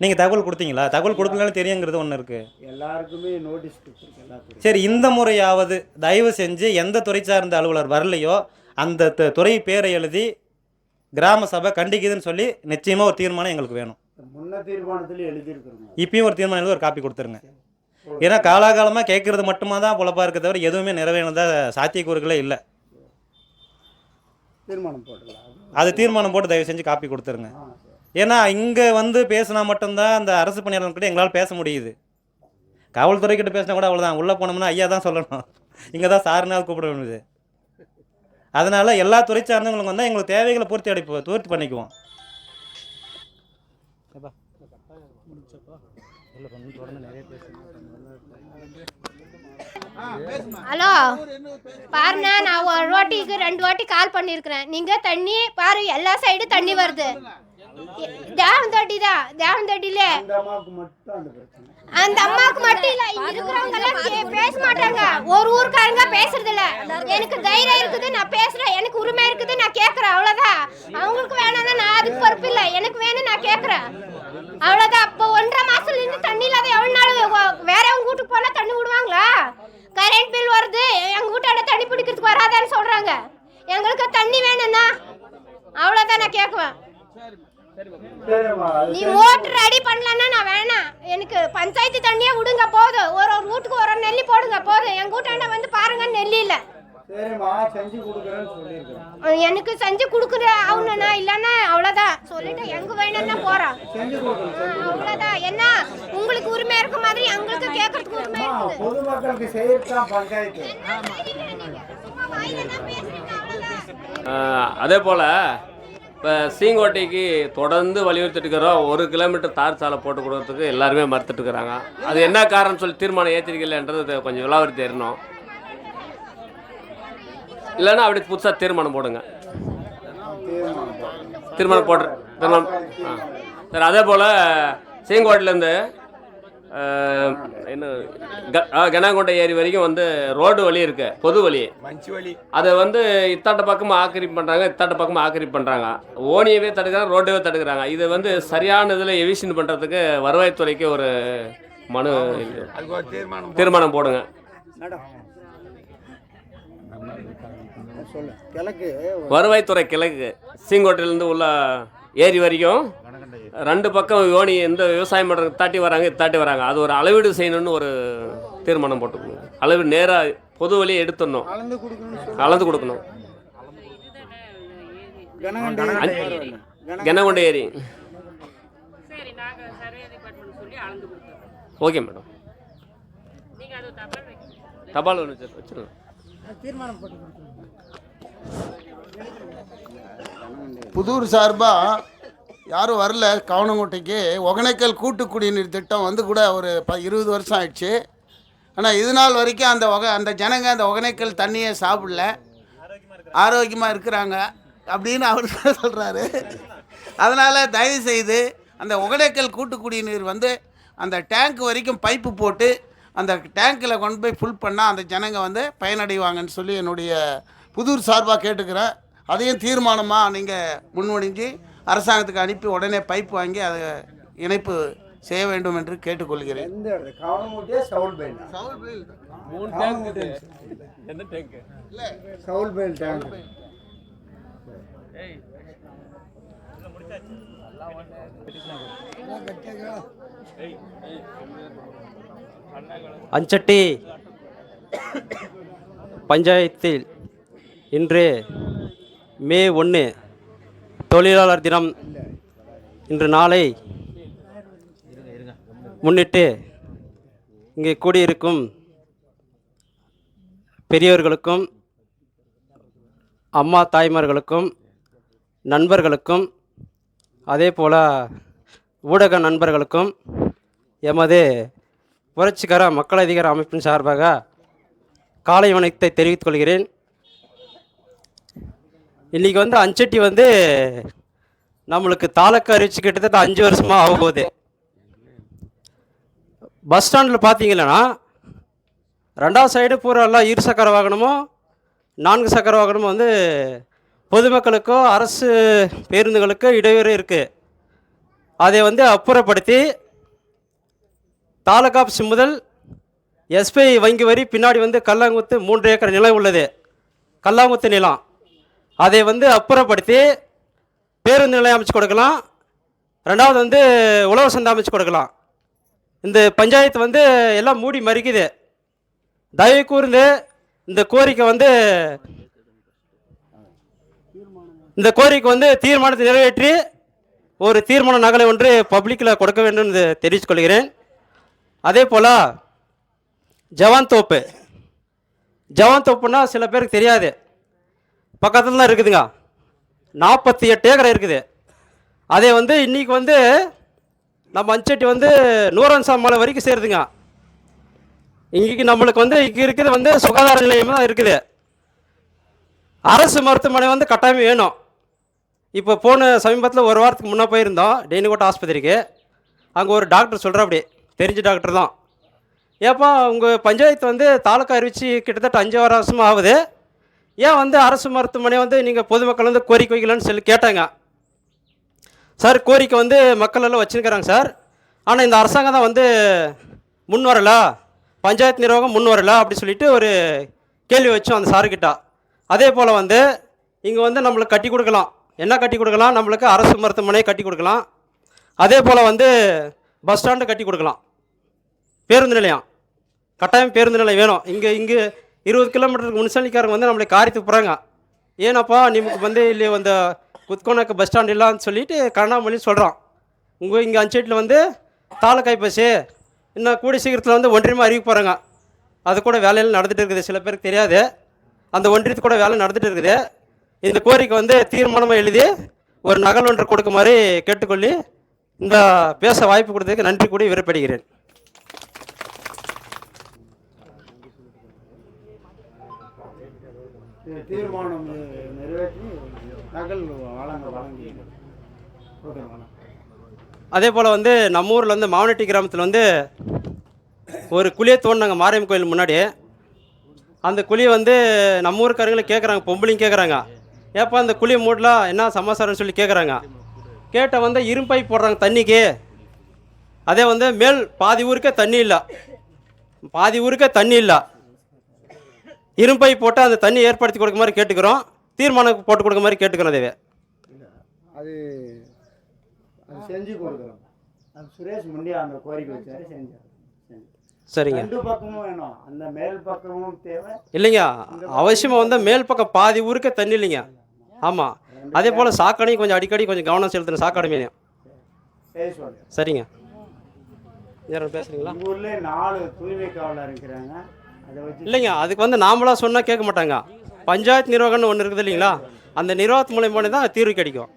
நீங்கள் தகவல் கொடுத்தீங்களா? தகவல் கொடுக்கலன்னு தெரியுங்கிறது ஒன்று இருக்குது. எல்லாருக்குமே நோட்டீஸ் கொடுத்துருக்கு எல்லாத்துக்கும். சரி, இந்த முறையாவது தயவு செஞ்சு எந்த துறை சார்ந்த அலுவலர் வரலையோ அந்த துறை பேரை எழுதி கிராம சபை கண்டிக்குதுன்னு சொல்லி நிச்சயமாக ஒரு தீர்மானம் எங்களுக்கு வேணும். முன்ன தீர்மானத்தில் எழுதியிருக்கிறோம். இப்பயும் ஒரு தீர்மானம் எழுதி ஒரு காப்பி கொடுத்துருங்க. ஏன்னா காலாகாலமாக கேட்குறது மட்டுமா தான் பொழப்பாக இருக்க தவிர எதுவுமே நிறைவேறதா சாத்தியக்கூறுகளே இல்லை. தீர்மானம் போட்டுக்கலாம். அது தீர்மானம் போட்டு தயவு செஞ்சு காப்பி கொடுத்துருங்க. ஏன்னா இங்கே வந்து பேசினா மட்டும்தான் அந்த அரசு பணியாளர்கிட்ட எங்களால் பேச முடியுது. காவல்துறைக்கிட்ட பேசினா கூட அவ்வளோதான். உள்ளே போனோம்னா ஐயா தான் சொல்லணும், இங்கே தான் சாருனாவது கூப்பிட வேண்டியது. அதனால் எல்லா துறை சார்ந்தவங்களுக்கு வந்தால் எங்களுக்கு தேவைகளை பூர்த்தி பண்ணிக்குவோம். ஹலோ பாருண்ணா, நான் ஒரு வாட்டிக்கு 2 வாட்டி கால் பண்ணியிருக்கிறேன். நீங்கள் தண்ணி பாரு, எல்லா சைடும் தண்ணி வருது. தேவந்தோட்டி தான், தேவந்தோட்டியில அந்த அம்மாவுக்கு மட்டும் இல்லை, இங்க இருக்கிறவங்க எல்லாம் பேச மாட்டாங்க. ஒரு ஊருக்காரங்க பேசுறது இல்ல. எனக்கு தைரியம் இருக்குது, நான் பேசுறேன், எனக்கு உரிமை இருக்குது, நான் கேட்கறேன், அவ்வளோதான். அவங்களுக்கு வேணும்னா நான் அதுக்கு பொறுப்பு இல்லை, எனக்கு வேணும், நான் கேட்கறேன், அவ்வளோதான். அப்போ 1.5 மாசத்துல இருந்து தண்ணி இல்லாத எவ்வளோ நாள் வேறவங்க வீட்டுக்கு போனால் தண்ணி விடுவாங்களா? கரண்ட் பில் வருது, எங்கள் வீட்டாண்ட தண்ணி பிடிக்கிறதுக்கு வராதான்னு சொல்கிறாங்க. எங்களுக்கு தண்ணி வேணும்னா அவ்வளோதான் நான் கேட்குவேன். நீ மோட்டர் ரெடி பண்ணலன்னா நான் வேணாம், எனக்கு பஞ்சாயத்து தண்ணியே விடுங்க போதும். ஒரு வீட்டுக்கு ஒரு நெல்லி போடுங்க போதும். எங்கள் வீட்டாண்ட வந்து பாருங்க, நெல்லி இல்லை. எனக்கு செஞ்சு கொடுக்குற ஆகணும்னா இல்லைன்னா அவ்வளோதான் சொல்லிட்டு எங்க வேணும்னா போகிறோம், அவ்வளோதான். என்ன உங்களுக்கு உரிமை இருக்க மாதிரி எங்களுக்கு கேட்கறதுக்கு உரிமை இருக்குது. பொதுமக்களுக்கு செய்யறதுதான் பஞ்சாயத்து. அதே போல் இப்போ சீங்கோட்டைக்கு தொடர்ந்து வலியுறுத்திட்டு இருக்கிறோம். 1 கிலோமீட்டர் தார் சாலை போட்டு கொடுக்கறதுக்கு எல்லாருமே மறுத்துட்டு இருக்கிறாங்க. அது என்ன காரணம் சொல்லி தீர்மானம் ஏற்றிருக்கலன்றது கொஞ்சம் விலாவரி தெரியணும். இல்லைன்னா அப்படி புதுசாக தீர்மானம் போடுங்க. தீர்மானம் சரி. அதே போல் சீங்கோட்டிலேருந்து என்ன கெனாங்கொண்டை ஏரி வரைக்கும் வந்து ரோடு வழி இருக்கு, பொது வழி. அதை வந்து இத்தாட்ட பக்கமாக ஆக்கிரமிப்பு பண்ணுறாங்க, இத்தாட்ட பக்கமாக ஆக்கிரமிப்பு பண்ணுறாங்க. ஓனியவே தடுக்கிறாங்க, ரோடவே தடுக்கிறாங்க. இது வந்து சரியான இதில் எவிஷன் பண்ணுறதுக்கு வருவாய்த்துறைக்கு ஒரு மனு தீர்மானம் போடுங்க. வருவாய்த்துறை கிழக்கு சீங்கோட்டையிலேருந்து உள்ள ஏரி வரைக்கும் 2 பக்கம் யோனி எந்த விவசாயம் பண்ணுறது தாட்டி வராங்க. அது ஒரு அளவீடு செய்யணும்னு ஒரு தீர்மானம் போட்டுக்கணும். அளவீடு நேராக பொது வழியை எடுத்துடணும், கலந்து கொடுக்கணும். கெனகொண்டை ஏரி ஓகே மேடம். தபால் வச்சுருங்க. புதூர் சார்பாக யாரும் வரல. கவனங்கோட்டைக்கு ஒகேனக்கல் கூட்டு குடிநீர் திட்டம் வந்து கூட ஒரு 20 வருஷம் ஆயிடுச்சு. ஆனால் இது நாள் வரைக்கும் அந்த ஜனங்க அந்த ஒகேனக்கல் தண்ணியை சாப்பிடல, ஆரோக்கியமாக இருக்கிறாங்க அப்படின்னு அவர் சொல்கிறாரு. அதனால் தயவுசெய்து அந்த ஒகேனக்கல் கூட்டு குடிநீர் வந்து அந்த டேங்க் வரைக்கும் பைப்பு போட்டு அந்த டேங்க்கில் கொண்டு போய் ஃபுல் பண்ணால் அந்த ஜனங்க வந்து பயனடைவாங்கன்னு சொல்லி என்னுடைய புதூர் சார்பாக கேட்டுக்கிறேன். அதையும் தீர்மானமாக நீங்கள் முன்வடிஞ்சு அரசாங்கத்துக்கு அனுப்பி உடனே பைப் வாங்கி அதை இணைப்பு செய்ய வேண்டும் என்று கேட்டுக்கொள்கிறேன். எந்த இடத்துல கவனமூட்டியா சவுல் பெயில் சவுல் பெயில் டேங்க் அஞ்சட்டி பஞ்சாயத்தில் இன்று மே 1 தொழிலாளர் தினம் இன்று நாளை முன்னிட்டு இங்கே கூடியிருக்கும் பெரியவர்களுக்கும் அம்மா தாய்மார்களுக்கும் நண்பர்களுக்கும் அதே போல் ஊடக நண்பர்களுக்கும் எமது புரட்சிகர மக்கள் அதிகார அமைப்பின் சார்பாக காலை வணக்கத்தை தெரிவித்துக் கொள்கிறேன். இன்றைக்கி வந்து அஞ்சட்டி வந்து நம்மளுக்கு தாலுக்கா அறிவிச்சு கிட்டத்தட்ட 5 வருஷமாக ஆக போகுது. பஸ் ஸ்டாண்டில் பார்த்தீங்கன்னா 2வது சைடு பூரா எல்லாம் 2 சக்கர வாகனமும் 4 சக்கர வாகனமும் வந்து பொதுமக்களுக்கோ அரசு பேருந்துகளுக்கோ இடையூறு இருக்குது. அதை வந்து அப்புறப்படுத்தி தாலுகா ஆஃபீஸ் முதல் எஸ்பிஐ வங்கி வரி பின்னாடி வந்து கல்லாங்குத்து 3 ஏக்கர் நிலம் உள்ளது, கல்லாங்குத்து நிலம். அதை வந்து அப்புறப்படுத்தி பேருந்து நிலையம் அமைச்சு கொடுக்கலாம். 2வது வந்து உழவு சந்தை அமைச்சு கொடுக்கலாம். இந்த பஞ்சாயத்து வந்து எல்லாம் மூடி மறிக்குது. தயவு கூர்ந்து இந்த கோரிக்கை வந்து தீர்மானத்தை நிறைவேற்றி ஒரு தீர்மான நகலை ஒன்று பப்ளிக்கில் கொடுக்க வேண்டும் என்று தெரிவித்துக் கொள்கிறேன். அதே போல் ஜவான் தோப்புன்னா சில பேருக்கு தெரியாது, பக்கத்தில் தான் இருக்குதுங்க. 48 ஏக்கர் இருக்குது. அதே வந்து இன்றைக்கி வந்து நம்ம அஞ்சட்டி வந்து 100 மலை வரைக்கும் சேருதுங்க. இன்றைக்கி நம்மளுக்கு வந்து இங்கே இருக்குது வந்து சுகாதார நிலையம் தான் இருக்குது. அரசு மருத்துவமனை வந்து கட்டாயம் வேணும். இப்போ போன சமீபத்தில் ஒரு வாரத்துக்கு முன்னே போயிருந்தோம் டெய்னிகோட்டை ஆஸ்பத்திரிக்கு. அங்கே ஒரு டாக்டர் சொல்கிற அப்படி தெரிஞ்ச டாக்டர் தான். ஏப்பா உங்கள் பஞ்சாயத்து வந்து தாலுக்கா அறிவிச்சு கிட்டத்தட்ட 5 வருஷமாக ஆகுது, ஏன் வந்து அரசு மருத்துவமனை வந்து நீங்கள் பொதுமக்கள் வந்து கோரிக்கை வைக்கலன்னு சொல்லி கேட்டாங்க. சார் கோரிக்கை வந்து மக்கள் எல்லாம் வச்சுருக்கிறாங்க சார், ஆனால் இந்த அரசாங்கம் தான் வந்து முன் வரல, பஞ்சாயத்து நிர்வாகம் முன் வரல அப்படி சொல்லிட்டு ஒரு கேள்வி வச்சோம் அந்த சாருக்கிட்ட. அதே போல் வந்து இங்கே வந்து நம்மளுக்கு கட்டி கொடுக்கலாம், என்ன கட்டி கொடுக்கலாம், நம்மளுக்கு அரசு மருத்துவமனையை கட்டி கொடுக்கலாம். அதே போல் வந்து பஸ் ஸ்டாண்டு கட்டி கொடுக்கலாம், பேருந்து நிலையம் கட்டாயம் பேருந்து நிலையம் வேணும். இங்கே 20 கிலோமீட்டருக்கு முனிசிபாலிட்டிக்காரங்க வந்து நம்மளை காரியத்துக்கு போகிறாங்க. ஏன்னாப்பா நிಮಗೆ வந்து ಇಲ್ಲಿ ಒಂದು ಕುತ್ಕೊಳಕ್ಕೆ பஸ் ஸ்டாண்ட் இல்லைன்னு சொல்லிட்டு கருணாமொழி சொல்கிறான். இங்கே அஞ்சட்டியில் வந்து தாலுக்கா பஸ்ஸு இன்னும் கூடிய சீக்கிரத்தில் வந்து ஒன்றியமாக அறிவிக்க போகிறாங்க. அது கூட வேலையில் நடந்துகிட்டு இருக்குது, சில பேருக்கு தெரியாது. அந்த ஒன்றியத்து கூட வேலை நடந்துகிட்டு இருக்குது. இந்த கோரிக்கை வந்து தீர்மானமாக எழுதி ஒரு நகல் ஒன்று கொடுக்குமாறு கேட்டுக்கொள்ளி இந்த பேச வாய்ப்பு கொடுத்ததுக்கு நன்றி கூடி விருப்பப்படுகிறேன். தீர்மானம் நிறைவேற்றி நகல் வழங்கி. அதே போல் வந்து நம்ம ஊரில் வந்து மாவனட்டி கிராமத்தில் வந்து ஒரு குழியை தோண்டினாங்க மாரியம்மன் கோயில் முன்னாடி. அந்த குழியை வந்து நம்ம ஊருக்காரங்களை கேட்குறாங்க, பொம்பளையும் கேட்குறாங்க, ஏப்பா அந்த குழியை மூடலாம் என்ன சமாச்சாரம்னு சொல்லி கேட்குறாங்க. கேட்ட வந்து இரும்பை போடுறாங்க தண்ணிக்கு. அதே வந்து மேல் பாதி ஊருக்கே தண்ணி இல்லை, இரும்பை போட்டு அந்த தண்ணி ஏற்படுத்தி கொடுக்க மாதிரி கேட்டுக்கிறோம், தீர்மானம் போட்டு கொடுக்க மாதிரி கேட்டுக்கிறோம். அதே அது செஞ்சு கொடுக்குறோம். சுரேஷ் முண்டியா அந்த கோரிக்கை வச்சாரு, செஞ்சார். சரிங்க. 2 பக்கமும் வேணும், அந்த மேல் பக்கமும் தேவை இல்லைங்க, அவசியமாக வந்து மேல் பக்கம் பாதி ஊருக்கே தண்ணி இல்லைங்க. ஆமாம், அதே போல் சாக்கடையும் கொஞ்சம் அடிக்கடி கொஞ்சம் கவனம் செலுத்தணும், சாக்கடை மீனையும். சரிங்க. யாரும் பேசுகிறீங்களா? ஊரில் 4 தூய்மை காவலர் இருக்கிறாங்க. இல்லைங்க, அதுக்கு வந்து நாமளாக சொன்னால் கேட்க மாட்டாங்க. பஞ்சாயத்து நிர்வாகம்னு ஒன்று இருக்குது இல்லைங்களா, அந்த நிர்வாகத்து மூலயமா தான் தீர்வு கிடைக்கும்.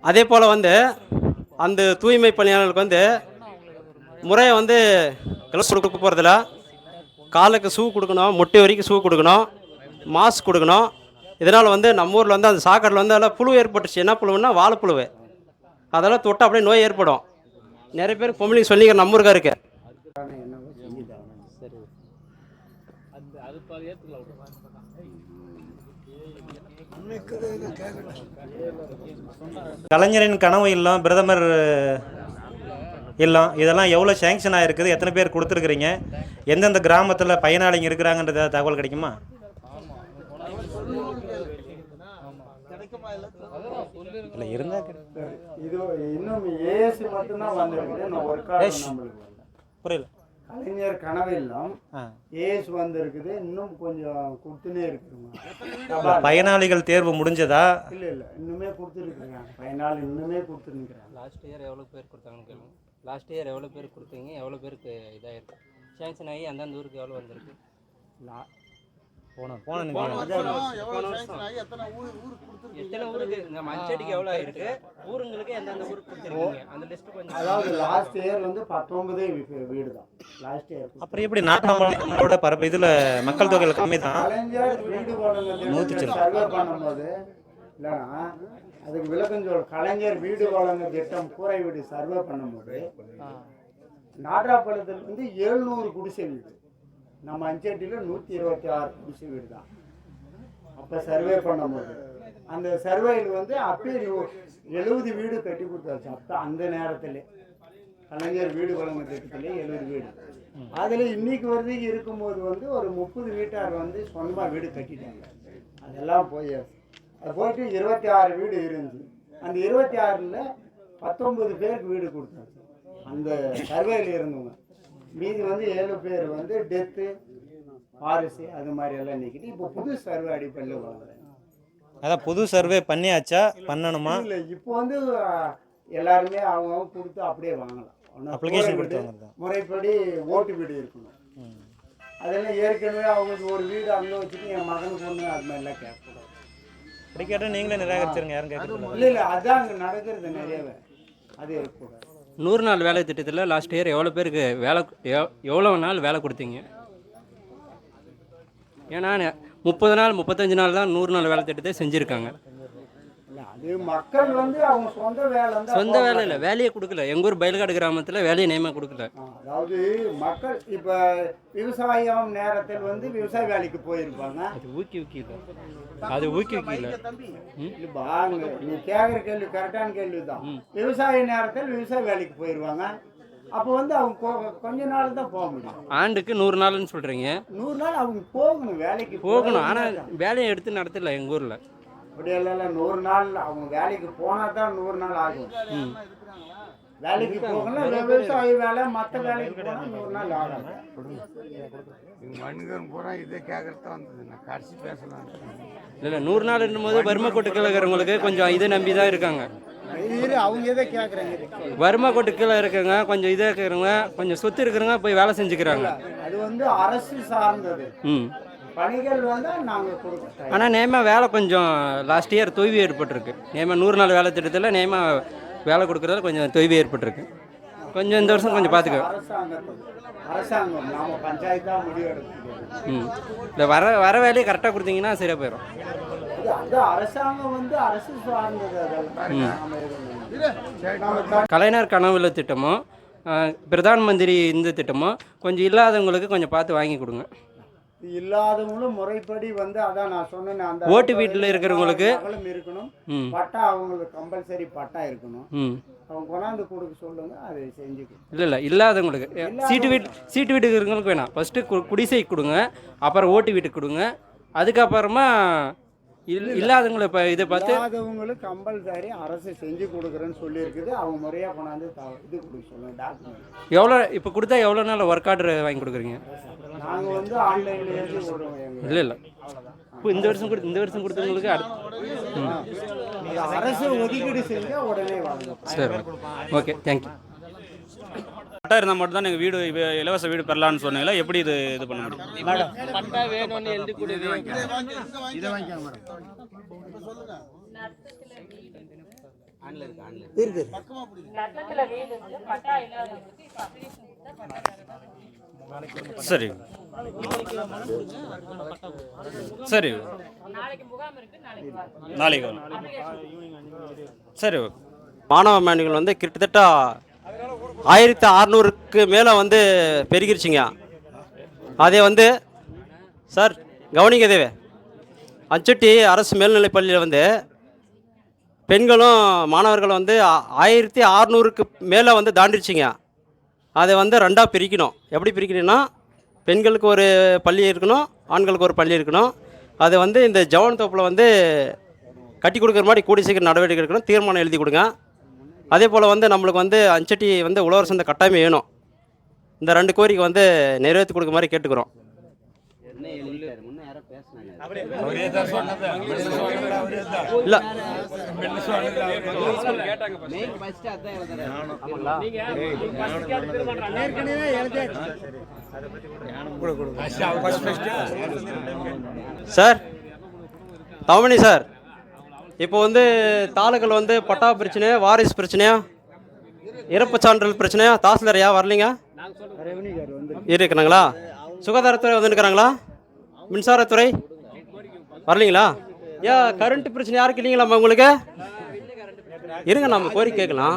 அதே போல் வந்து அந்த தூய்மை பணியாளர்களுக்கு வந்து முறையை வந்து கிளஸ் கொடுக்க போகிறதில்ல. காலுக்கு ஷூ கொடுக்கணும், முட்டை வரைக்கும் ஷூ கொடுக்கணும், மாஸ்க் கொடுக்கணும். இதனால் வந்து நம்ம ஊரில் வந்து அந்த சாக்கடையில் வந்து அதெல்லாம் புழு ஏற்பட்டுச்சு. என்ன புழுவுன்னா வாழைப்புழுவு, அதெல்லாம் தொட்டு அப்படியே நோய் ஏற்படும். நிறைய பேர் பொம்பளைங்க சொல்லிக்கிற நம்ம ஊருக்கா இருக்கு. கலைஞரின் கனவு இல்லம், பிரதமர் இல்லம், இதெல்லாம் எவ்வளோ சேங்ஷன் ஆகிருக்குது, எத்தனை பேர் கொடுத்துருக்குறீங்க, எந்தெந்த கிராமத்தில் பயனாளிங்க இருக்கிறாங்கன்றத தகவல் கிடைக்குமா? இல்லை இருந்தால் இது இன்னும் ஏஎஸ் மட்டும்தான் வந்திருக்குது. இன்னும் ஒரு காலம் நம்மளுக்கு புரியல. கலைஞர் கனவு இல்லம் ஏஎஸ் வந்திருக்குது. இன்னும் கொஞ்சம் கொடுத்துனே இருக்குதுங்க. பயனாளிகள் தேர்வு முடிஞ்சதா? இல்லை இல்லை, இன்னுமே கொடுத்துருக்குறாங்க. பயனாளி இன்னுமே கொடுத்துருக்குறாங்க. லாஸ்ட் இயர் எவ்வளோ பேர் கொடுத்தாங்கன்னு கேளுங்க. லாஸ்ட் இயர் எவ்வளோ பேர் கொடுத்தீங்க, எவ்வளோ பேருக்கு இதாகிருக்கு, சேங்ஷன் ஆகி அந்தந்த ஊருக்கு எவ்வளோ வந்திருக்கு? எத்தனை ஊருக்கு இந்த மஞ்சடிக்கு எவ்வளோ ஆயிருக்கு, ஊருங்களுக்கு எந்தெந்த ஊருக்கு கொடுத்துருக்கீங்க அந்த லிஸ்ட் கொஞ்சம். அதாவது லாஸ்ட் இயர் வந்து 19 வீடு தான் லாஸ்ட் இயர். அப்புறம் எப்படி நாட்டாமோட பரப்பு இதில் மக்கள் தொகையில் கம்மி தான். கலைஞர் வீடு வழங்க சர்வே பண்ணும்போது இல்லைன்னா அதுக்கு விளக்கம் சொல்ல, கலைஞர் வீடு வழங்க திட்டம் கூரை வீடு சர்வே பண்ணும்போது நாட்டாப்பாளையத்தில் வந்து 700 குடிசை வீடு, நம்ம அஞ்சட்டியில் 126 குடிசை வீடு தான் அப்போ சர்வே பண்ணும்போது. அந்த சர்வேயில் வந்து அப்பயே 70 வீடு கட்டி கொடுத்தாச்சு. அப்போ அந்த நேரத்தில் கலைஞர் வீடு வழங்க திட்டத்திலே 70 வீடு. அதில் இன்னைக்கு வரைக்கும் இருக்கும்போது வந்து ஒரு 30 வீட்டார் வந்து சொந்தமாக வீடு கட்டிட்டாங்க. அதெல்லாம் போய் அது போயிட்டு 26 வீடு இருந்துச்சு. அந்த 26ல் 19 பேருக்கு வீடு கொடுத்தாச்சு அந்த சர்வேயில் இருந்தவங்க. மீதி வந்து 7 பேர் வந்து டெத்து வாரிசு அது மாதிரி எல்லாம் நீக்கிட்டு இப்போ புது சர்வே அடிப்படையில் வாங்குறேன். அதான் புது சர்வே பண்ணியாச்சா, பண்ணணுமா? இல்லை, இப்போ வந்து எல்லாருமே அவங்க கொடுத்து அப்படியே வாங்கலாம். அப்ளிகேஷன் கொடுத்து முறைப்படி ஓட்டு வீடு இருக்கணும். அதெல்லாம் ஏற்கனவே அவங்களுக்கு ஒரு வீடு அங்கே வச்சுட்டு என் மகனுக்கு ஒன்று அது மாதிரிலாம் கேட்கக்கூடாது. அப்படி கேட்டால் நீங்களே நிராகரிச்சிருங்க, யாரும் கேட்கறது இல்லை இல்லை, அதான் அங்கே நடக்கிறது நிறையவே. அது இருக்கக்கூடாது. 100 நாள் வேலை திட்டத்தில் லாஸ்ட் இயர் எவ்வளோ பேருக்கு வேலை, எவ்வளோ நாள் வேலை கொடுத்தீங்க? ஏன்னா 30 நாள் 35 நாள் தான் 100 நாள் வேலை திட்டத்தை செஞ்சுருக்காங்க. அது மக்கள் வந்து அவங்க சொந்த வேலை இல்லை, வேலையை கொடுக்கல. எங்கள் ஊர் பயில்காடு கிராமத்தில் வேலையை நேமாக கொடுக்கல. அதாவது மக்கள் இப்போ விவசாயம் நேரத்தில் வந்து விவசாய வேலைக்கு போயிருப்பாங்க. அது ஊக்குவிக்கல, அது ஊக்குவிக்கல. வாங்க, நீ கேட்குற கேள்வி கரெக்டான கேள்வி தான். விவசாய நேரத்தில் விவசாய வேலைக்கு போயிடுவாங்க. அப்போ வந்து அவங்க கொஞ்ச நாள் தான் போக முடியும். ஆண்டுக்கு 100 நாள்னு சொல்கிறீங்க. 100 நாள் அவங்க போகணும், வேலைக்கு போகணும். ஆனால் வேலையை எடுத்து நடத்தல எங்கள் ஊரில். அப்படி இல்லை, 100 நாள் அவங்க வேலைக்கு போனால் தான் 100 நாள் ஆகும். வேலைக்கு போகணும், விவசாய வேலை மற்ற வேலைக்கு போனால் 100 நாள் ஆகும். மனிதன் பூரா இதை கேட்கறது வந்தது. நான் கடைசி பேசலாம் இல்லை 100 நாள் இருக்கும்போது வறுமை கோட்டு கீழே இருக்கிறவங்களுக்கு கொஞ்சம் இதை நம்பி தான் இருக்காங்க. அவங்க எதை கேட்குறாங்க, வறுமை கோட்டு கீழே இருக்கிறவங்க கொஞ்சம் இதாக இருக்கிறவங்க கொஞ்சம் சொத்து இருக்கிறவங்க போய் வேலை செஞ்சுக்கிறாங்க. அது வந்து அரசு சார்ந்தது. பணிகள் வந்து நாங்கள் கொடுக்குறோம். ஆனால் நேமா வேலை கொஞ்சம் லாஸ்ட் இயர் தொய்வு ஏற்பட்டிருக்கு. நேமா 100 நாள் வேலை திட்டத்தில் நேமா வேலை கொடுக்குறதுல கொஞ்சம் தொய்வு ஏற்பட்டிருக்கு. கொஞ்சம் இந்த வருஷம் கொஞ்சம் பார்த்துக்க. அரசாங்கம் நாம பஞ்சாயத்தாக முடிவு எடுத்துக்கணும். இல்லை வர வேலையை கரெக்டாக கொடுத்தீங்கன்னா சரியாக போயிடும். அது அரசாங்கம் வந்து அரசு சார்ந்தது. கலைஞர் கனவுல திட்டமும் பிரதான் மந்திரி இந்த திட்டமும் கொஞ்சம் இல்லாதவங்களுக்கு கொஞ்சம் பார்த்து வாங்கி கொடுங்க. இல்லாதவங்களும் முறைப்படி வந்து அதான் நான் சொன்னேன், அந்த ஓட்டு வீட்டில் இருக்கிறவங்களுக்கு இருக்கணும், பட்டா அவங்களுக்கு கம்பல்சரி பட்டா இருக்கணும். அவங்க கொண்டாந்து கொடுக்க சொல்லுங்க, அதை செஞ்சுக்கணும். இல்லை இல்லாதவங்களுக்கு சீட்டு வீட்டுக்கு இருக்கிறவங்களுக்கு வேணாம். ஃபஸ்ட்டு குடிசை கொடுங்க, அப்புறம் ஓட்டு வீட்டுக்கு கொடுங்க, அதுக்கப்புறமா இல்லாதவங்களை இப்போ இதை பார்த்து இல்லாதவங்களுக்கு கம்பல்சரி அரசு செஞ்சு கொடுக்குறேன்னு சொல்லியிருக்குது. அவங்க முறையாக கொண்டாந்து இது கொடுக்க சொல்லுங்கள், டாக்குமெண்ட். எவ்வளோ இப்போ கொடுத்தா எவ்வளோ நாள் ஒர்க் ஆர்டர் வாங்கி கொடுக்குறீங்க? நாங்கள் வந்து ஆன்லைனில் எழுதி விடுறோம். இல்லை இப்போ இந்த வருஷம் கொடுத்தவங்களுக்கு அரசு ஒதுக்கீடு செஞ்சால் உடனே வாங்க. சரி, ஓகே, தேங்க்யூ. பட்டா இருந்தால் மட்டும் தான் நீங்கள் வீடு இலவச வீடு பெறலான்னு சொன்னீங்களா? எப்படி இது பண்ண முடியும்? மேடம் பட்டா வேணும்னு எழுதி கொடுங்க. இதை வாங்கிக்காங்க மேடம். சரி சரி நாளைக்கு சரி. மாணவ மாணவிகள் வந்து கிட்டத்தட்ட 1600க்கு மேலே வந்து பெருகிருச்சிங்க. அதே வந்து சார் கவனிங்க தேவை அஞ்சட்டி அரசு மேல்நிலைப் பள்ளியில் வந்து பெண்களும் மாணவர்களும் வந்து 1600க்கு மேலே வந்து தாண்டிடுச்சிங்க. அதை வந்து ரெண்டாக பிரிக்கணும். எப்படி பிரிக்கணும்னா, பெண்களுக்கு ஒரு பள்ளி இருக்கணும், ஆண்களுக்கு ஒரு பள்ளி இருக்கணும். அது வந்து இந்த ஜவான் தோப்பில் வந்து கட்டி கொடுக்குற மாதிரி கூடி சீக்கிரம் நடவடிக்கை எடுக்கணும், தீர்மானம் எழுதி கொடுங்க. அதே போல் வந்து நம்மளுக்கு வந்து அஞ்சட்டி வந்து உழவர் சந்தை கட்டாயம் வேணும். இந்த 2 கோரிக்கை வந்து நிறைவேற்றி கொடுக்க மாதிரி கேட்டுக்கிறோம். இல்லை சார், தவமணி சார், இப்போ வந்து தாலுக்கள் வந்து பட்டா பிரச்சனையா, வாரிசு பிரச்சனையா, இறப்பு சான்றிதழ் பிரச்சனையா, தாசில்தார் ஏன் வரலைங்க? இருக்கிறாங்களா? சுகாதாரத்துறை வந்துருக்கிறாங்களா? மின்சாரத்துறை வரலீங்களா? ஏன் கரண்ட் பிரச்சனை யாருக்கு இல்லைங்களாம்மா உங்களுக்கு? இருங்க, நம்ம கோரிக்கை கேட்கலாம்.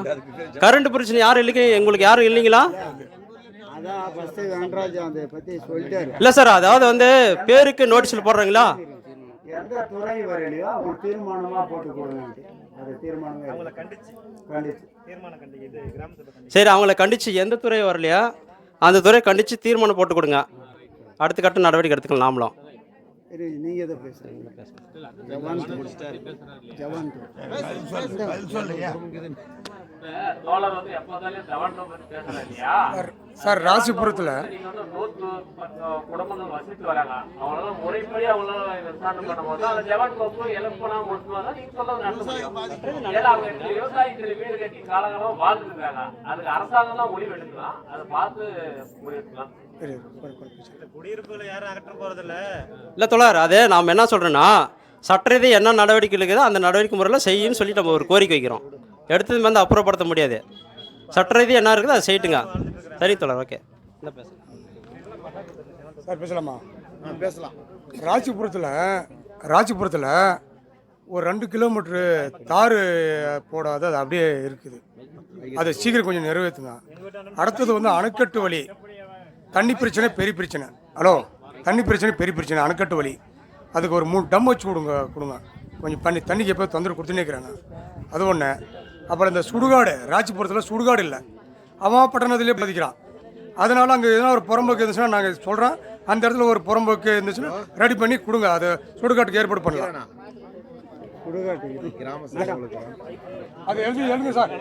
கரண்ட் பிரச்சனை யாரும் இல்லைங்க, உங்களுக்கு யாரும் இல்லைங்களா? இல்லை சார், அதாவது வந்து பேருக்கு நோட்டீஸில் போடுறாங்களா? சரி, அவங்கள கண்டிச்சு எந்த துறை வரலையா அந்த துறை கண்டிச்சு தீர்மானம் போட்டு கொடுங்க. அடுத்த கட்ட நடவடிக்கை எடுத்துக்கலாம். நாமளும் சார் ராசிபுரத்தில் குடும்பங்கள் வசித்து வராங்க. அவங்களால முறைப்படி அவங்களால விசாரணை பண்ணும்போது அந்த ஜவான் கோப்பு எலப்பனா மட்டும்தான் நீங்க சொல்ல நடத்த முடியும். ஏன்னா அவங்க விவசாயத்தில் வீடு கட்டி காலகாலம் வாழ்ந்துட்டு இருக்காங்க. அதுக்கு அரசாங்கம் தான் முடிவு எடுக்கலாம். அதை பார்த்து முடிவெடுக்கலாம். இல்லை தோழர், அது நாம் என்ன சொல்கிறோன்னா, சட்ட ரீதி என்ன நடவடிக்கை இருக்குதோ அந்த நடவடிக்கை முறையில் செய்யுன்னு சொல்லி நம்ம ஒரு கோரிக்கை வைக்கிறோம். எடுத்தது வந்து அப்புறப்படுத்த முடியாது. சட்ட ரீதி என்ன இருக்குதோ அதை செய்யிட்டுங்க. சரி தோழர், ஓகே. என்ன பேச சார் பேசலாமா? பேசலாம். ராசிபுரத்தில் ஒரு 2 கிலோமீட்ரு தார் போடாத அது அப்படியே இருக்குது. அதை சீக்கிரம் கொஞ்சம் நிறைவேற்றுங்க. அடுத்தது வந்து அணைக்கட்டு வழி, தண்ணி பிரச்சனை பெரிய பிரச்சனை. ஹலோ, தண்ணி பிரச்சனை பெரிய பிரச்சனை, அணைக்கட்டு வழி. அதுக்கு ஒரு 3 டம் வச்சு கொடுங்க. கொஞ்சம் தண்ணிக்கு எப்போ தொந்தரவு கொடுத்துன்னே இருக்கிறாங்க. அது ஒன்று. அப்புறம் இந்த சுடுகாடு, ராசிபுரத்தில் சுடுகாடு இல்லை, அவன் பட்டணத்திலே பதிக்கிறான். அதனால் அங்கே எதனா ஒரு புறம்போக்கு இருந்துச்சுன்னா நாங்கள் சொல்கிறோம், அந்த இடத்துல ஒரு புறம்போக்கு இருந்துச்சுன்னா ரெடி பண்ணி கொடுங்க. அது சுடுகாட்டுக்கு ஏற்பாடு பண்ணலாம். அது எழுதுங்க சார்,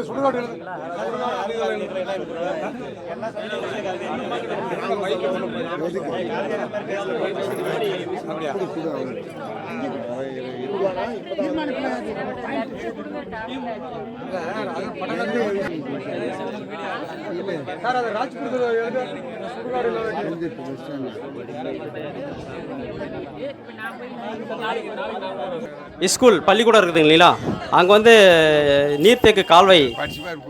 சுடுகாட்டு எழுது. சார் அது ராஜ்புரத்தில் ஸ்கூல் பள்ளிக்கூடம் இருக்குதுங்க இல்லைங்களா, அங்கே வந்து நீர்த்தேக்க கால்வாய்,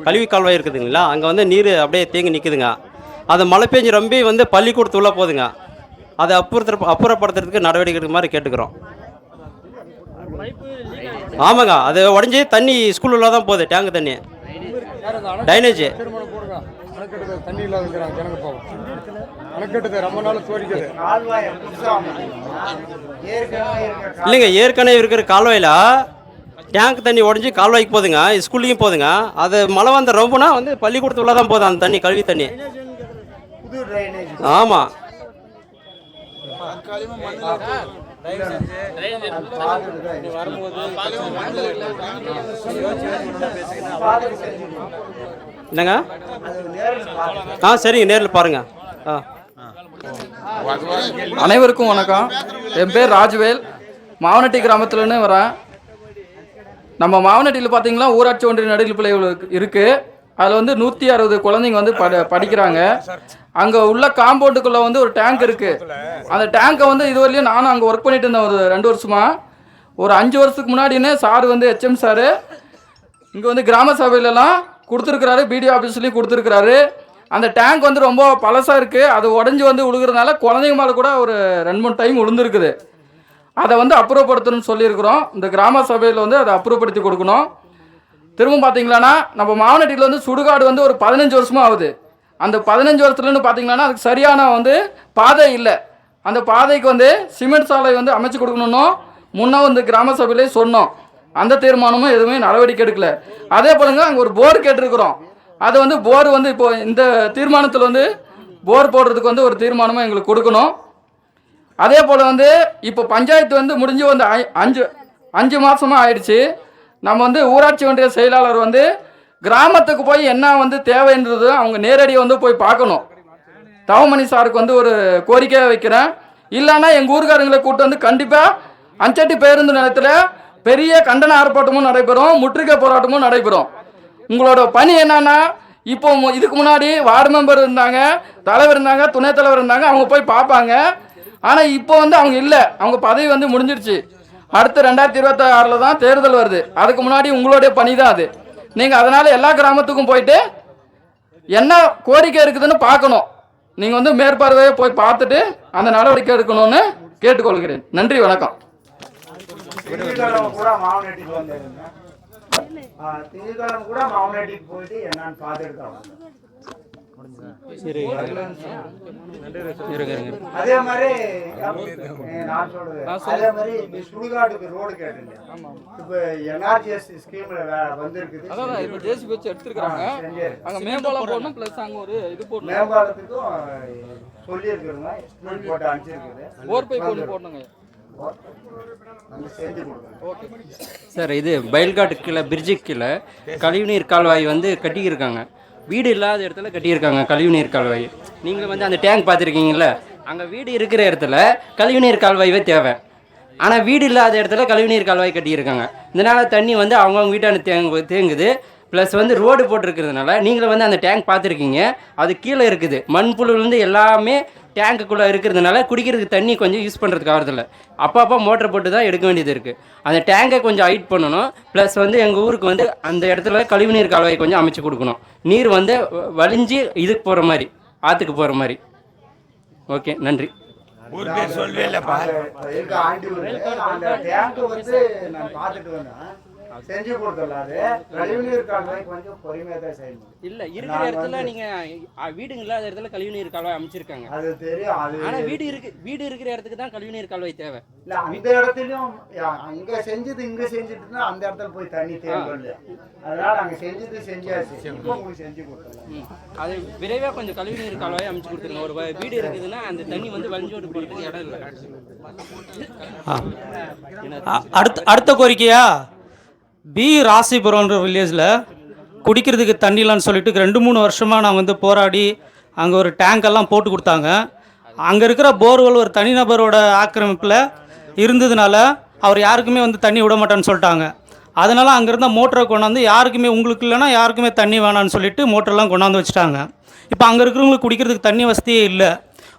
கழிவு கால்வாய் இருக்குதுங்களா, அங்கே வந்து நீர் அப்படியே தேங்கி நிற்குதுங்க. அது மழை பெஞ்சு ரொம்ப வந்து பள்ளிக்கூடத்து உள்ளே போகுதுங்க. அதை அப்புறப்படுத்துறதுக்கு நடவடிக்கை எடுக்கிற மாதிரி கேட்டுக்கிறோம். ஆமாங்க, அது உடஞ்சி தண்ணி ஸ்கூலில் தான் போகுது, டேங்கு தண்ணி, டைனேஜ். தண்ணி இல்லாத ஜனங்க போகும். அணைக்கட்டு ரொம்ப நாள் கோரிக்கை இல்லைங்க, ஏற்கனவே இருக்கிற கால்வாயில் டேங்க் தண்ணி உடஞ்சி கால்வாய்க்கு போகுதுங்க, ஸ்கூல்லையும் போகுதுங்க. அது மழை வந்த ரொம்பனா வந்து பள்ளிக்கூடத்து உள்ள தான் போகுது அந்த தண்ணி, கழுவி தண்ணி. ஆமாம். என்னங்க? சரிங்க, நேரில் பாருங்க. அனைவருக்கும் வணக்கம். என் பேர் ராஜ்வேல், மாவனட்டி கிராமத்துலன்னு வரேன். நம்ம மாவனட்டியில் பார்த்தீங்கன்னா ஊராட்சி ஒன்றிய நடுநிலைப்பள்ளி இருக்குது. அதில் வந்து 160 குழந்தைங்க வந்து படிக்கிறாங்க. அங்கே உள்ள காம்பவுண்டுக்குள்ளே வந்து ஒரு டேங்க் இருக்குது. அந்த டேங்கை வந்து இதுவரையிலும் நானும் அங்கே ஒர்க் பண்ணிட்டு இருந்தேன் ஒரு 2 வருஷமாக. ஒரு 5 வருஷத்துக்கு முன்னாடின்னு சார் வந்து ஹெச்எம் சார் இங்கே வந்து கிராம சபையிலலாம் கொடுத்துருக்குறாரு, பிடிஓ ஆஃபீஸ்லேயும் கொடுத்துருக்குறாரு. அந்த டேங்க் வந்து ரொம்ப பழசாக இருக்குது. அது உடஞ்சி வந்து விழுகிறதுனால குழந்தைங்க மேலே கூட ஒரு 2-3 டைம் விழுந்துருக்குது. அதை வந்து அப்புறப்படுத்தணும்னு சொல்லியிருக்கிறோம். இந்த கிராம சபையில் வந்து அதை அப்புறப்படுத்தி கொடுக்கணும். திரும்ப பார்த்தீங்களான்னா நம்ம மாவனட்டியில் வந்து சுடுகாடு வந்து ஒரு 15 வருஷமாக ஆகுது. அந்த 15 வருஷத்துலன்னு பார்த்தீங்கன்னா அதுக்கு சரியான வந்து பாதை இல்லை. அந்த பாதைக்கு வந்து சிமெண்ட் சாலை வந்து அமைச்சு கொடுக்கணும்னு முன்னே வந்து கிராம சபையிலே சொன்னோம். அந்த தீர்மானமும் எதுவுமே நடவடிக்கை எடுக்கல. அதே போலங்க அங்கே ஒரு போர் கேட்டிருக்கிறோம். அது வந்து போர் வந்து இப்போ இந்த தீர்மானத்தில் வந்து போர் போடுறதுக்கு வந்து ஒரு தீர்மானமும் எங்களுக்கு கொடுக்கணும். அதே போல் வந்து இப்போ பஞ்சாயத்து வந்து முடிஞ்சு வந்து 5 மாதமாக ஆயிடுச்சு. நம்ம வந்து ஊராட்சி ஒன்றிய செயலாளர் வந்து கிராமத்துக்கு போய் என்ன வந்து தேவைன்றது அவங்க நேரடியாக வந்து போய் பார்க்கணும். தவமணி சாருக்கு வந்து ஒரு கோரிக்கையை வைக்கிறேன். இல்லைன்னா எங்கள் ஊருக்காரங்களை கூட்டு வந்து கண்டிப்பாக அஞ்சட்டி பேருந்து நிலையத்தில் பெரிய கண்டன ஆர்ப்பாட்டமும் நடைபெறும், முற்றுகை போராட்டமும் நடைபெறும். உங்களோட பணி என்னன்னா, இப்போ இதுக்கு முன்னாடி வார்டு மெம்பர் இருந்தாங்க, தலைவர் இருந்தாங்க, துணைத் தலைவர் இருந்தாங்க, அவங்க போய் பார்ப்பாங்க. ஆனால் இப்போ வந்து அவங்க இல்லை, அவங்க பதவி வந்து முடிஞ்சிடுச்சு. அடுத்து 2026 தான் தேர்தல் வருது. அதுக்கு முன்னாடி உங்களுடைய பணி தான் அது. நீங்கள் அதனால் எல்லா கிராமத்துக்கும் போயிட்டு என்ன கோரிக்கை இருக்குதுன்னு பார்க்கணும். நீங்கள் வந்து மேற்பார்வையை போய் பார்த்துட்டு அந்த நடவடிக்கை எடுக்கணும்னு கேட்டுக்கொள்கிறேன். நன்றி, வணக்கம். திங்கட்கிழமை கூட மாவனட்டிக்கு வந்திருந்தேன். திங்கட்கிழமை கூட மாவனட்டிக்கு போயிட்டு என்னன்னு பார்த்துட்டு தான் வந்தேன். அதே மாதிரி நான் சொல்றது, அதே மாதிரி இந்த சுடுகாட்டுக்கு ரோடு கேட்டிருந்தேன். இப்ப NRGS ஸ்கீம்ல வந்திருக்குது. அதான் இப்போ ஜேசிபி வச்சு எடுத்துருக்காங்க. அங்கே மேம்பாலம் போடணும், ப்ளஸ் அங்கே ஒரு இது போடணும். மேம்பாலத்துக்கும் சொல்லியிருக்கிறோங்க, போட்டு அனுப்பிச்சிருக்குது. போர் பைப் ஒன்று போடணுங்க. சார், இது வயல்காட்டு கீழே பிரிட்ஜுக்கு கீழே கழிவுநீர் கால்வாய் வந்து கட்டியிருக்காங்க. வீடு இல்லாத இடத்துல கட்டியிருக்காங்க கழிவுநீர் கால்வாய். நீங்கள் வந்து அந்த டேங்க் பார்த்துருக்கீங்கள, அங்கே வீடு இருக்கிற இடத்துல கழிவுநீர் கால்வாய்வே தேவை. ஆனால் வீடு இல்லாத இடத்துல கழிவுநீர் கால்வாய் கட்டியிருக்காங்க. இதனால் தண்ணி வந்து அவங்கவுங்க வீட்டான தேங்குது. ப்ளஸ் வந்து ரோடு போட்டிருக்கிறதுனால நீங்களும் வந்து அந்த டேங்க் பார்த்துருக்கீங்க, அது கீழே இருக்குது. மண்புழுலேருந்து எல்லாமே டேங்குக்குள்ளே இருக்கிறதுனால குடிக்கிறதுக்கு தண்ணி கொஞ்சம் யூஸ் பண்ணுறதுக்கு ஆகிறதில்ல. அப்பப்போ மோட்டர் போட்டு தான் எடுக்க வேண்டியது இருக்குது. அந்த டேங்கை கொஞ்சம் ஹைட் பண்ணணும். ப்ளஸ் வந்து எங்கள் ஊருக்கு வந்து அந்த இடத்துல கழிவுநீர் கால்வாய் கொஞ்சம் அமைச்சு கொடுக்கணும். நீர் வந்து வலிஞ்சு இதுக்கு போகிற மாதிரி, ஆற்றுக்கு போகிற மாதிரி. ஓகே, நன்றி. ஊர் பேர் சொல்லவே இல்லைப்பா. அந்த டேங்க் வந்து நான் பார்த்துட்டு வந்தேன், செஞ்சு கொடுத்துடலாம். கழிவுநீர் கால்வாய் கொஞ்சம் பொறுமையாக தான் செய்யணும். இல்லை, இருக்கிற இடத்துல நீங்கள் வீடுங்க இல்லாத இடத்துல கழிவுநீர் கால்வாய் அமைச்சிருக்காங்க. அது தெரியும். அது ஆனால் வீடு இருக்கிற இடத்துக்கு தான் கழிவுநீர் கால்வாய் தேவை. இல்லை, அந்த இடத்துலையும் இங்கே செஞ்சது இங்கே செஞ்சுட்டுனா அந்த இடத்துல போய் தண்ணி தேவை இல்லையா? அதனால அங்கே செஞ்சது செஞ்சாச்சு. இப்போ உங்களுக்கு செஞ்சு கொடுத்துடலாம். அது விரைவாக கொஞ்சம் கழிவுநீர் கால்வாய் அமைச்சு கொடுத்துருங்க. ஒரு வீடு இருக்குதுன்னா அந்த தண்ணி வந்து வலிஞ்சோட்டு போகிறதுக்கு இடம் இல்லை. அடுத்த கோரிக்கையா, ராசிபுரம்ன்ற வில்லேஜில் குடிக்கிறதுக்கு தண்ணி இல்லைன்னு சொல்லிட்டு 2-3 வருஷமாக நான் வந்து போராடி அங்கே ஒரு டேங்கெல்லாம் போட்டு கொடுத்தாங்க. அங்கே இருக்கிற போர்வெல் ஒரு தனிநபரோட ஆக்கிரமிப்பில் இருந்ததுனால அவர் யாருக்குமே வந்து தண்ணி விட மாட்டேன்னு சொல்லிட்டாங்க. அதனால் அங்கே இருந்த மோட்டரை கொண்டாந்து யாருக்குமே, உங்களுக்கு இல்லைன்னா யாருக்குமே தண்ணி வேணான்னு சொல்லிட்டு மோட்டரெல்லாம் கொண்டாந்து வச்சுட்டாங்க. இப்போ அங்கே இருக்கிறவங்களுக்கு குடிக்கிறதுக்கு தண்ணி வசதியே இல்லை.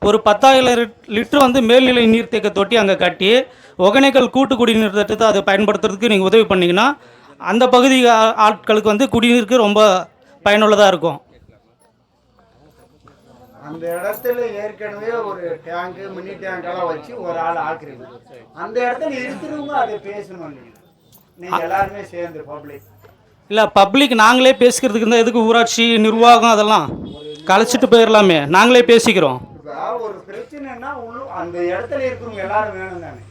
ஒரு 10,000 லிட்டர் வந்து மேல்நிலை நீர்த்தேக்க தொட்டி அங்கே கட்டி ஒகேனக்கல் கூட்டு குடிநீர் திட்டத்தை அதை பயன்படுத்துறதுக்கு நீங்கள் உதவி பண்ணிங்கன்னா அந்த பகுதி ஆட்களுக்கு வந்து குடிநீருக்கு ரொம்ப பயனுள்ளதாக இருக்கும். அந்த இடத்துல ஏற்கனவே ஒரு டேங்கு, மினி டேங்கெல்லாம் வச்சு ஒரு ஆள் ஆக்குறீங்க. அந்த இடத்துல இருக்கிறவங்க அதை பேசணும். நீங்கள் எல்லாருமே சேர்ந்து பப்ளிக் இல்லை, பப்ளிக் நாங்களே பேசிக்கிறதுக்கு இருந்தால் எதுக்கு ஊராட்சி நிர்வாகம் அதெல்லாம் கலைச்சிட்டு போயிடலாமே, நாங்களே பேசிக்கிறோம். ஒரு பிரச்சனைன்னா அந்த இடத்துல இருக்கிறவங்க எல்லாரும் வேணும் தானே.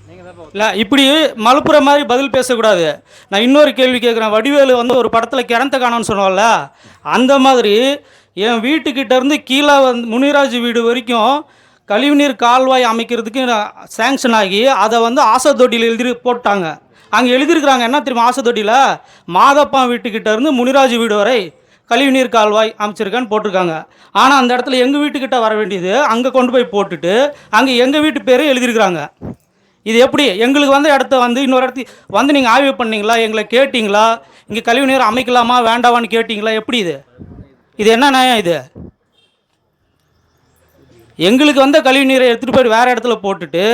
இல்லை, இப்படி மலுப்புற மாதிரி பதில் பேசக்கூடாது. நான் இன்னொரு கேள்வி கேட்குறேன். வடிவேலு வந்து ஒரு படத்தில் கிணத்த காணோன்னு சொன்னோம்ல, அந்த மாதிரி என் வீட்டுக்கிட்ட இருந்து கீழே வந்து முனிராஜ் வீடு வரைக்கும் கழிவுநீர் கால்வாய் அமைக்கிறதுக்கு சேங்ஷன் ஆகி அதை வந்து ஆசைத்தொட்டியில் எழுதி போட்டாங்க. அங்கே எழுதியிருக்கிறாங்க என்ன தெரியுமா? ஆசைத்தொட்டியில் மாதப்பா வீட்டுக்கிட்ட இருந்து முனிராஜ் வீடு வரை கழிவுநீர் கால்வாய் அமைச்சிருக்கான்னு போட்டிருக்காங்க. ஆனால் அந்த இடத்துல எங்கள் வீட்டுக்கிட்ட வர வேண்டியது அங்கே கொண்டு போய் போட்டுட்டு அங்கே எங்கள் வீட்டு பேரே எழுதியிருக்கிறாங்க. இது எப்படி? எங்களுக்கு வந்து இடத்த வந்து இன்னொரு இடத்துக்கு வந்து நீங்கள் ஆய்வு பண்ணீங்களா? எங்களை கேட்டிங்களா? இங்கே கழிவுநீர் அமைக்கலாமா வேண்டாமான்னு கேட்டிங்களா? எப்படி இது என்ன நியாயம்? இது எங்களுக்கு வந்து கழிவுநீரை எடுத்துகிட்டு போய் வேறு இடத்துல போட்டுட்டு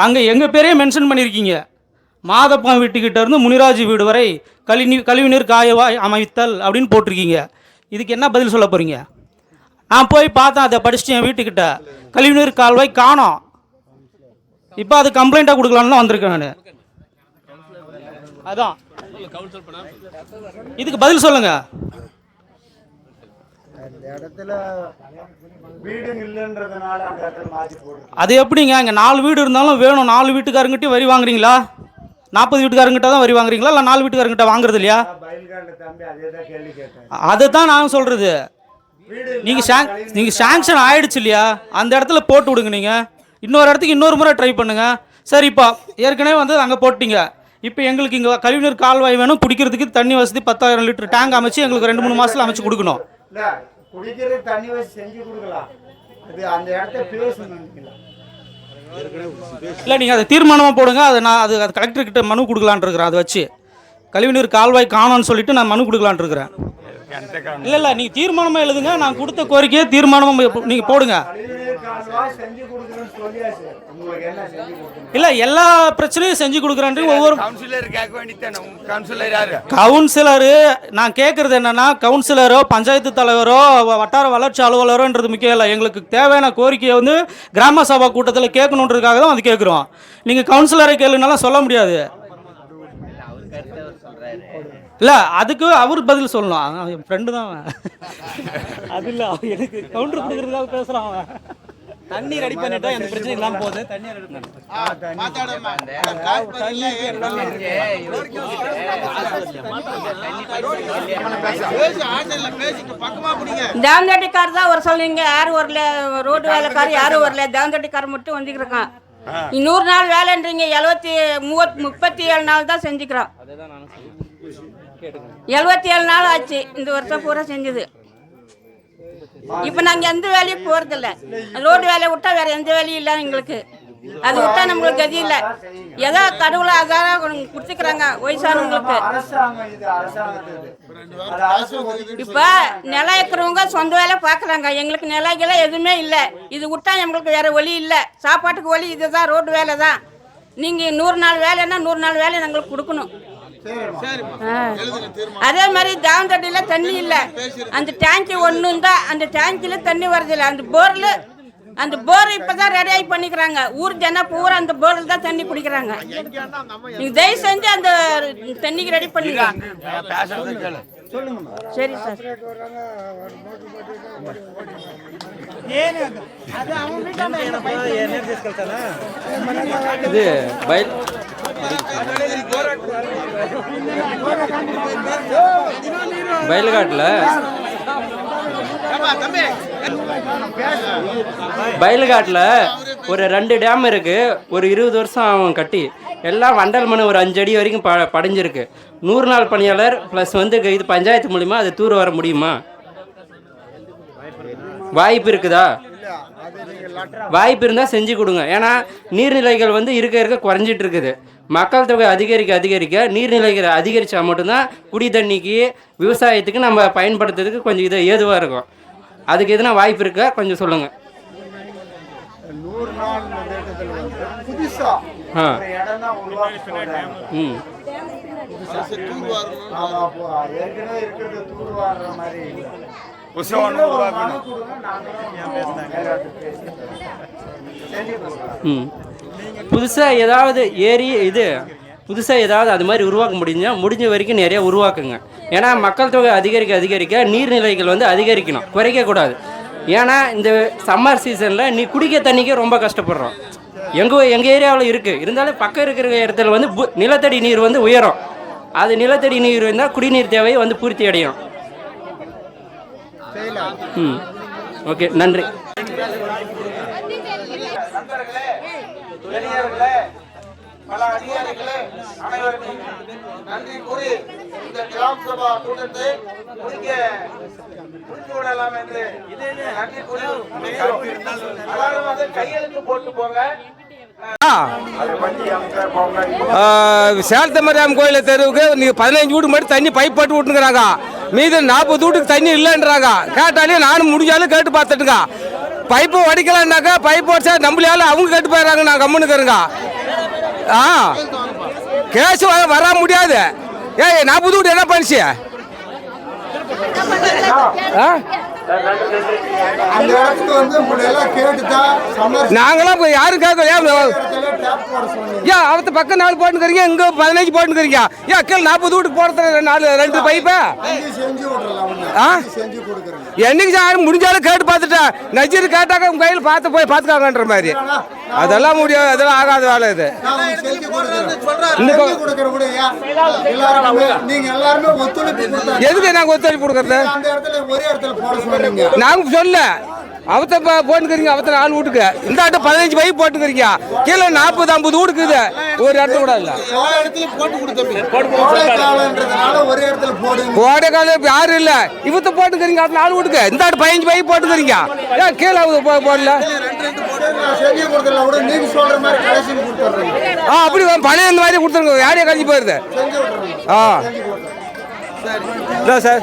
அங்கே எங்கள் பேரே மென்ஷன் பண்ணியிருக்கீங்க. மாதப்பா வீட்டுக்கிட்ட இருந்து முனிராஜ் வீடு வரை கழிவுநீர் கால்வாய் அமைத்தல் அப்படின்னு போட்டிருக்கீங்க. இதுக்கு என்ன பதில் சொல்ல போகிறீங்க? நான் போய் பார்த்தேன், அதை படிச்சுட்டு என் வீட்டுக்கிட்ட கழிவுநீர் கால்வாய் காணோம். இப்போ அது கம்ப்ளைண்ட்டாக கொடுக்கலான்னு தான் வந்திருக்கேன் நான். அதான் இதுக்கு பதில் சொல்லுங்க. அந்த இடத்துல வீடு இல்லைன்றதுனால அந்த இடத்துல மாற்றி போடுறோம். அது எப்படிங்க இங்கே 4 வீடு இருந்தாலும் வேணும் 4 வீட்டுக்காரங்கிட்டே வரி வாங்குறீங்களா? 40 வீட்டுக்காரங்கிட்ட தான் வரி வாங்குறீங்களா இல்லை 4 வீட்டுக்காரங்கிட்ட வாங்குறது இல்லையா? பயில்காண்ட தம்பி அதே தான் கேள்வி கேட்டேன். அதை தான் நான் சொல்கிறது. நீங்கள் சாங்ஷன் ஆயிடுச்சு இல்லையா, அந்த இடத்துல போட்டு விடுங்க. நீங்கள் இன்னொரு இடத்துக்கு இன்னொரு முறை ட்ரை பண்ணுங்கள். சரிப்பா, ஏற்கனவே வந்து அங்கே போட்டிங்க. இப்போ எங்களுக்கு இங்கே கழிவுநீர் கால்வாய் வேணும், குடிக்கிறதுக்கு தண்ணி வசதி 10,000 லிட்டர் டேங்க் அமைச்சு எங்களுக்கு 2-3 மாதத்தில் அமைச்சு கொடுக்கணும். இல்லை குடிக்கிறது தண்ணி வசதி செஞ்சு கொடுக்கலாம். அது அந்த இடத்த பேசணும். இல்லை நீங்கள் அதை தீர்மானமாக போடுங்க. அதை நான் அது கலெக்டர்கிட்ட மனு கொடுக்கலான் இருக்கிறேன். அதை வச்சு கழிவுநீர் கால்வாய் காணோன்னு சொல்லிட்டு நான் மனு கொடுக்கலான் இருக்கிறேன். இல்லை நீங்கள் தீர்மானமாக எழுதுங்க. நான் கொடுத்த கோரிக்கையை தீர்மானமாக நீங்கள் போடுங்க. இல்லை எல்லா பிரச்சனையும் செஞ்சு கொடுக்குறேன். ஒவ்வொரு கவுன்சிலரு நான் கேட்குறது என்னன்னா, கவுன்சிலரோ பஞ்சாயத்து தலைவரோ வட்டார வளர்ச்சி அலுவலரோன்றது முக்கியம் இல்லை. எங்களுக்கு தேவையான கோரிக்கையை வந்து கிராம சபா கூட்டத்தில் கேட்கணுன்றதுக்காக தான் வந்து கேட்குறோம். நீங்கள் கவுன்சிலரை கேளுனாலும் சொல்ல முடியாது. இல்லை அதுக்கு அவர் பதில் சொல்லலாம். என் ஃப்ரெண்டு தான் அது இல்லை, எனக்கு கவுண்டர் கொடுக்குறதுக்காக பேசுகிறான். அவன் தண்ணி ரெடி பண்ணிட்டா எந்த பிரச்சனை இல்லாமல் போகுது. தண்ணி தேவந்தட்டிக்கார் தான் ஒரு சொல்லுங்க. யாரும் வரல, ரோடு வேலைக்காரர் யாரும் வரல, தேவந்தட்டிக்கார் மட்டும் வந்துருக்கான். 100 நாள் வேலைன்றீங்க, 37 நாள் தான் செஞ்சுக்கிறோம். 77 நாள் ஆச்சு இந்த வருஷம் பூரா செஞ்சது. இப்போ நாங்கள் எந்த வேலையும் போகிறதில்ல. ரோடு வேலையை விட்டா வேற எந்த வேலையும் இல்லை எங்களுக்கு. அது விட்டா நம்மளுக்கு கதி இல்லை. ஏதோ கடவுளை அதான் கொடுத்துக்கிறாங்க வயசானவங்களுக்கு. இப்போ நிலம் இருக்கிறவங்க சொந்த வேலை பார்க்குறாங்க. எங்களுக்கு நிலைகளாம் எதுவுமே இல்லை. இது விட்டா நம்மளுக்கு வேற வழி இல்லை. சாப்பாட்டுக்கு வழி இதுதான், ரோடு வேலை தான். நீங்கள் 100 நாள் வேலைன்னா 100 நாள் வேலை எங்களுக்கு கொடுக்கணும். அதே மாதிரி தாவந்தட்டில தண்ணி இல்லை. அந்த டேங்கி ஒன்று தான், அந்த டேங்கில் தண்ணி வரதில்லை. அந்த போர் இப்போதான் ரெடி ஆகி பண்ணிக்கிறாங்க. ஊர் ஜனம் பூரா அந்த போரில் தான் தண்ணி குடிக்கிறாங்க. நீங்கள் தயவு செஞ்சு அந்த தண்ணிக்கு ரெடி பண்ணுங்க. சரி சார். இது பயில்காட்டில் ஒரு 2 டேம் இருக்கு. ஒரு 20 வருஷம் அவன் கட்டி எல்லாம் வண்டல் மண் ஒரு 5 அடி வரைக்கும் படைஞ்சிருக்கு. 100 நாள் பணியாளர் ப்ளஸ் வந்து இது பஞ்சாயத்து மூலிமா அது தூர் வர முடியுமா? வாய்ப்பு இருக்குதா? வாய்ப்பு இருந்தால் செஞ்சு கொடுங்க. ஏன்னா நீர்நிலைகள் வந்து இருக்க குறைஞ்சிட்டு இருக்குது. மக்கள் தொகை அதிகரிக்க நீர்நிலைகளை அதிகரித்தா மட்டும்தான் குடி தண்ணிக்கு விவசாயத்துக்கு நம்ம பயன்படுத்துறதுக்கு கொஞ்சம் இது ஏதுவாக இருக்கும். அதுக்கு எதுனா வாய்ப்பு இருக்கா கொஞ்சம் சொல்லுங்கள். 100 நாள் திட்டத்தில் வந்து புதுசா ஒரு இடம் தான் உருவாக்குறாங்க. ஏற்கனவே இருக்கிறது தூர்வாடுற மாதிரி இல்லை. புதுசாக ஏதாவது புதுசாக ஏதாவது அது மாதிரி உருவாக்க முடிஞ்ச வரைக்கும் நிறைய உருவாக்குங்க. ஏன்னா மக்கள் தொகை அதிகரிக்க நீர்நிலைகள் வந்து அதிகரிக்கணும், குறைக்கக்கூடாது. ஏன்னா இந்த சம்மர் சீசனில் நீ குடிக்க தண்ணிக்கே ரொம்ப கஷ்டப்படுறோம். எங்கள் ஏரியாவில் இருக்குது. இருந்தாலும் பக்கம் இருக்கிற இடத்துல வந்து நிலத்தடி நீர் வந்து உயரும். அது நிலத்தடி நீர் இருந்தால் குடிநீர் தேவையை வந்து பூர்த்தி அடையும். ஓகே, நன்றி. பல அதிகாரிகளே அனைவருக்கும் நன்றி கூறி இந்த கிராம சபா கூட்டத்தை முடித்து விடலாம் என்று நன்றி கூறி எல்லாரும் வந்து கையெழுத்து போட்டு போங்க. சேலத்தமரியாம் கோயில் தெருவுக்கு நீங்கள் 15 வீட்டுக்கு மட்டும் தண்ணி பைப் போட்டு விட்டுங்கிறாங்க. மீது 40 வீட்டுக்கு தண்ணி இல்லைன்றாங்க. கேட்டாலே நானும் முடிஞ்சாலும் கேட்டு பார்த்துட்டுங்க. பைப்பு வடிக்கலான்னாக்கா பைப் வச்சா நம்மளால அவங்க கேட்டு போயிடறாங்க. நான் கம்முனுக்கிறேங்க. கேஸ் வர முடியாது. 40 வீட்டு என்ன பண்ணிச்சு? நாங்களாம் யாரும் கேட்கல. ஏன் அவத்த பக்கம் 4 போட்டுக்கிறீங்க, இங்கே 15 போட்டுக்கிறீங்க. ஏன் கீழே 40 வீட்டுக்கு போடுறது 2 பைப்பா? என்னைக்கு யாரும் முடிஞ்சாலும் கேட்டு பார்த்துட்டேன். நஜீர் கேட்டாக்க உங்க கையில் பார்த்து போய் பார்த்துக்காங்கன்ற மாதிரி. அதெல்லாம் முடியாது, அதெல்லாம் ஆகாத வேலை இது. எதுக்கு நாங்கள் ஒத்துழைப்பு கொடுக்கறது? நாங்க சொல்ல அவத்த போட்டுக்கிறீங்க, அவத்த 4 வீட்டுக்கு இந்த ஆட்ட 15 பைப் போட்டுக்கிறீங்க. கீழே 40-50 வீடுக்குது, ஒரு இடத்துல கூட இல்லை. கோடை காலம் யாரும் இல்லை, இவத்த போட்டுக்கிறீங்க 4 வீட்டுக்கு இந்த ஆட்ட 15 பைப் போட்டுக்கிறீங்க. ஏன் கீழே போடல? அப்படி பழைய இந்த மாதிரி கொடுத்துருங்க, யாரையும் கழிஞ்சு போயிருது. சார்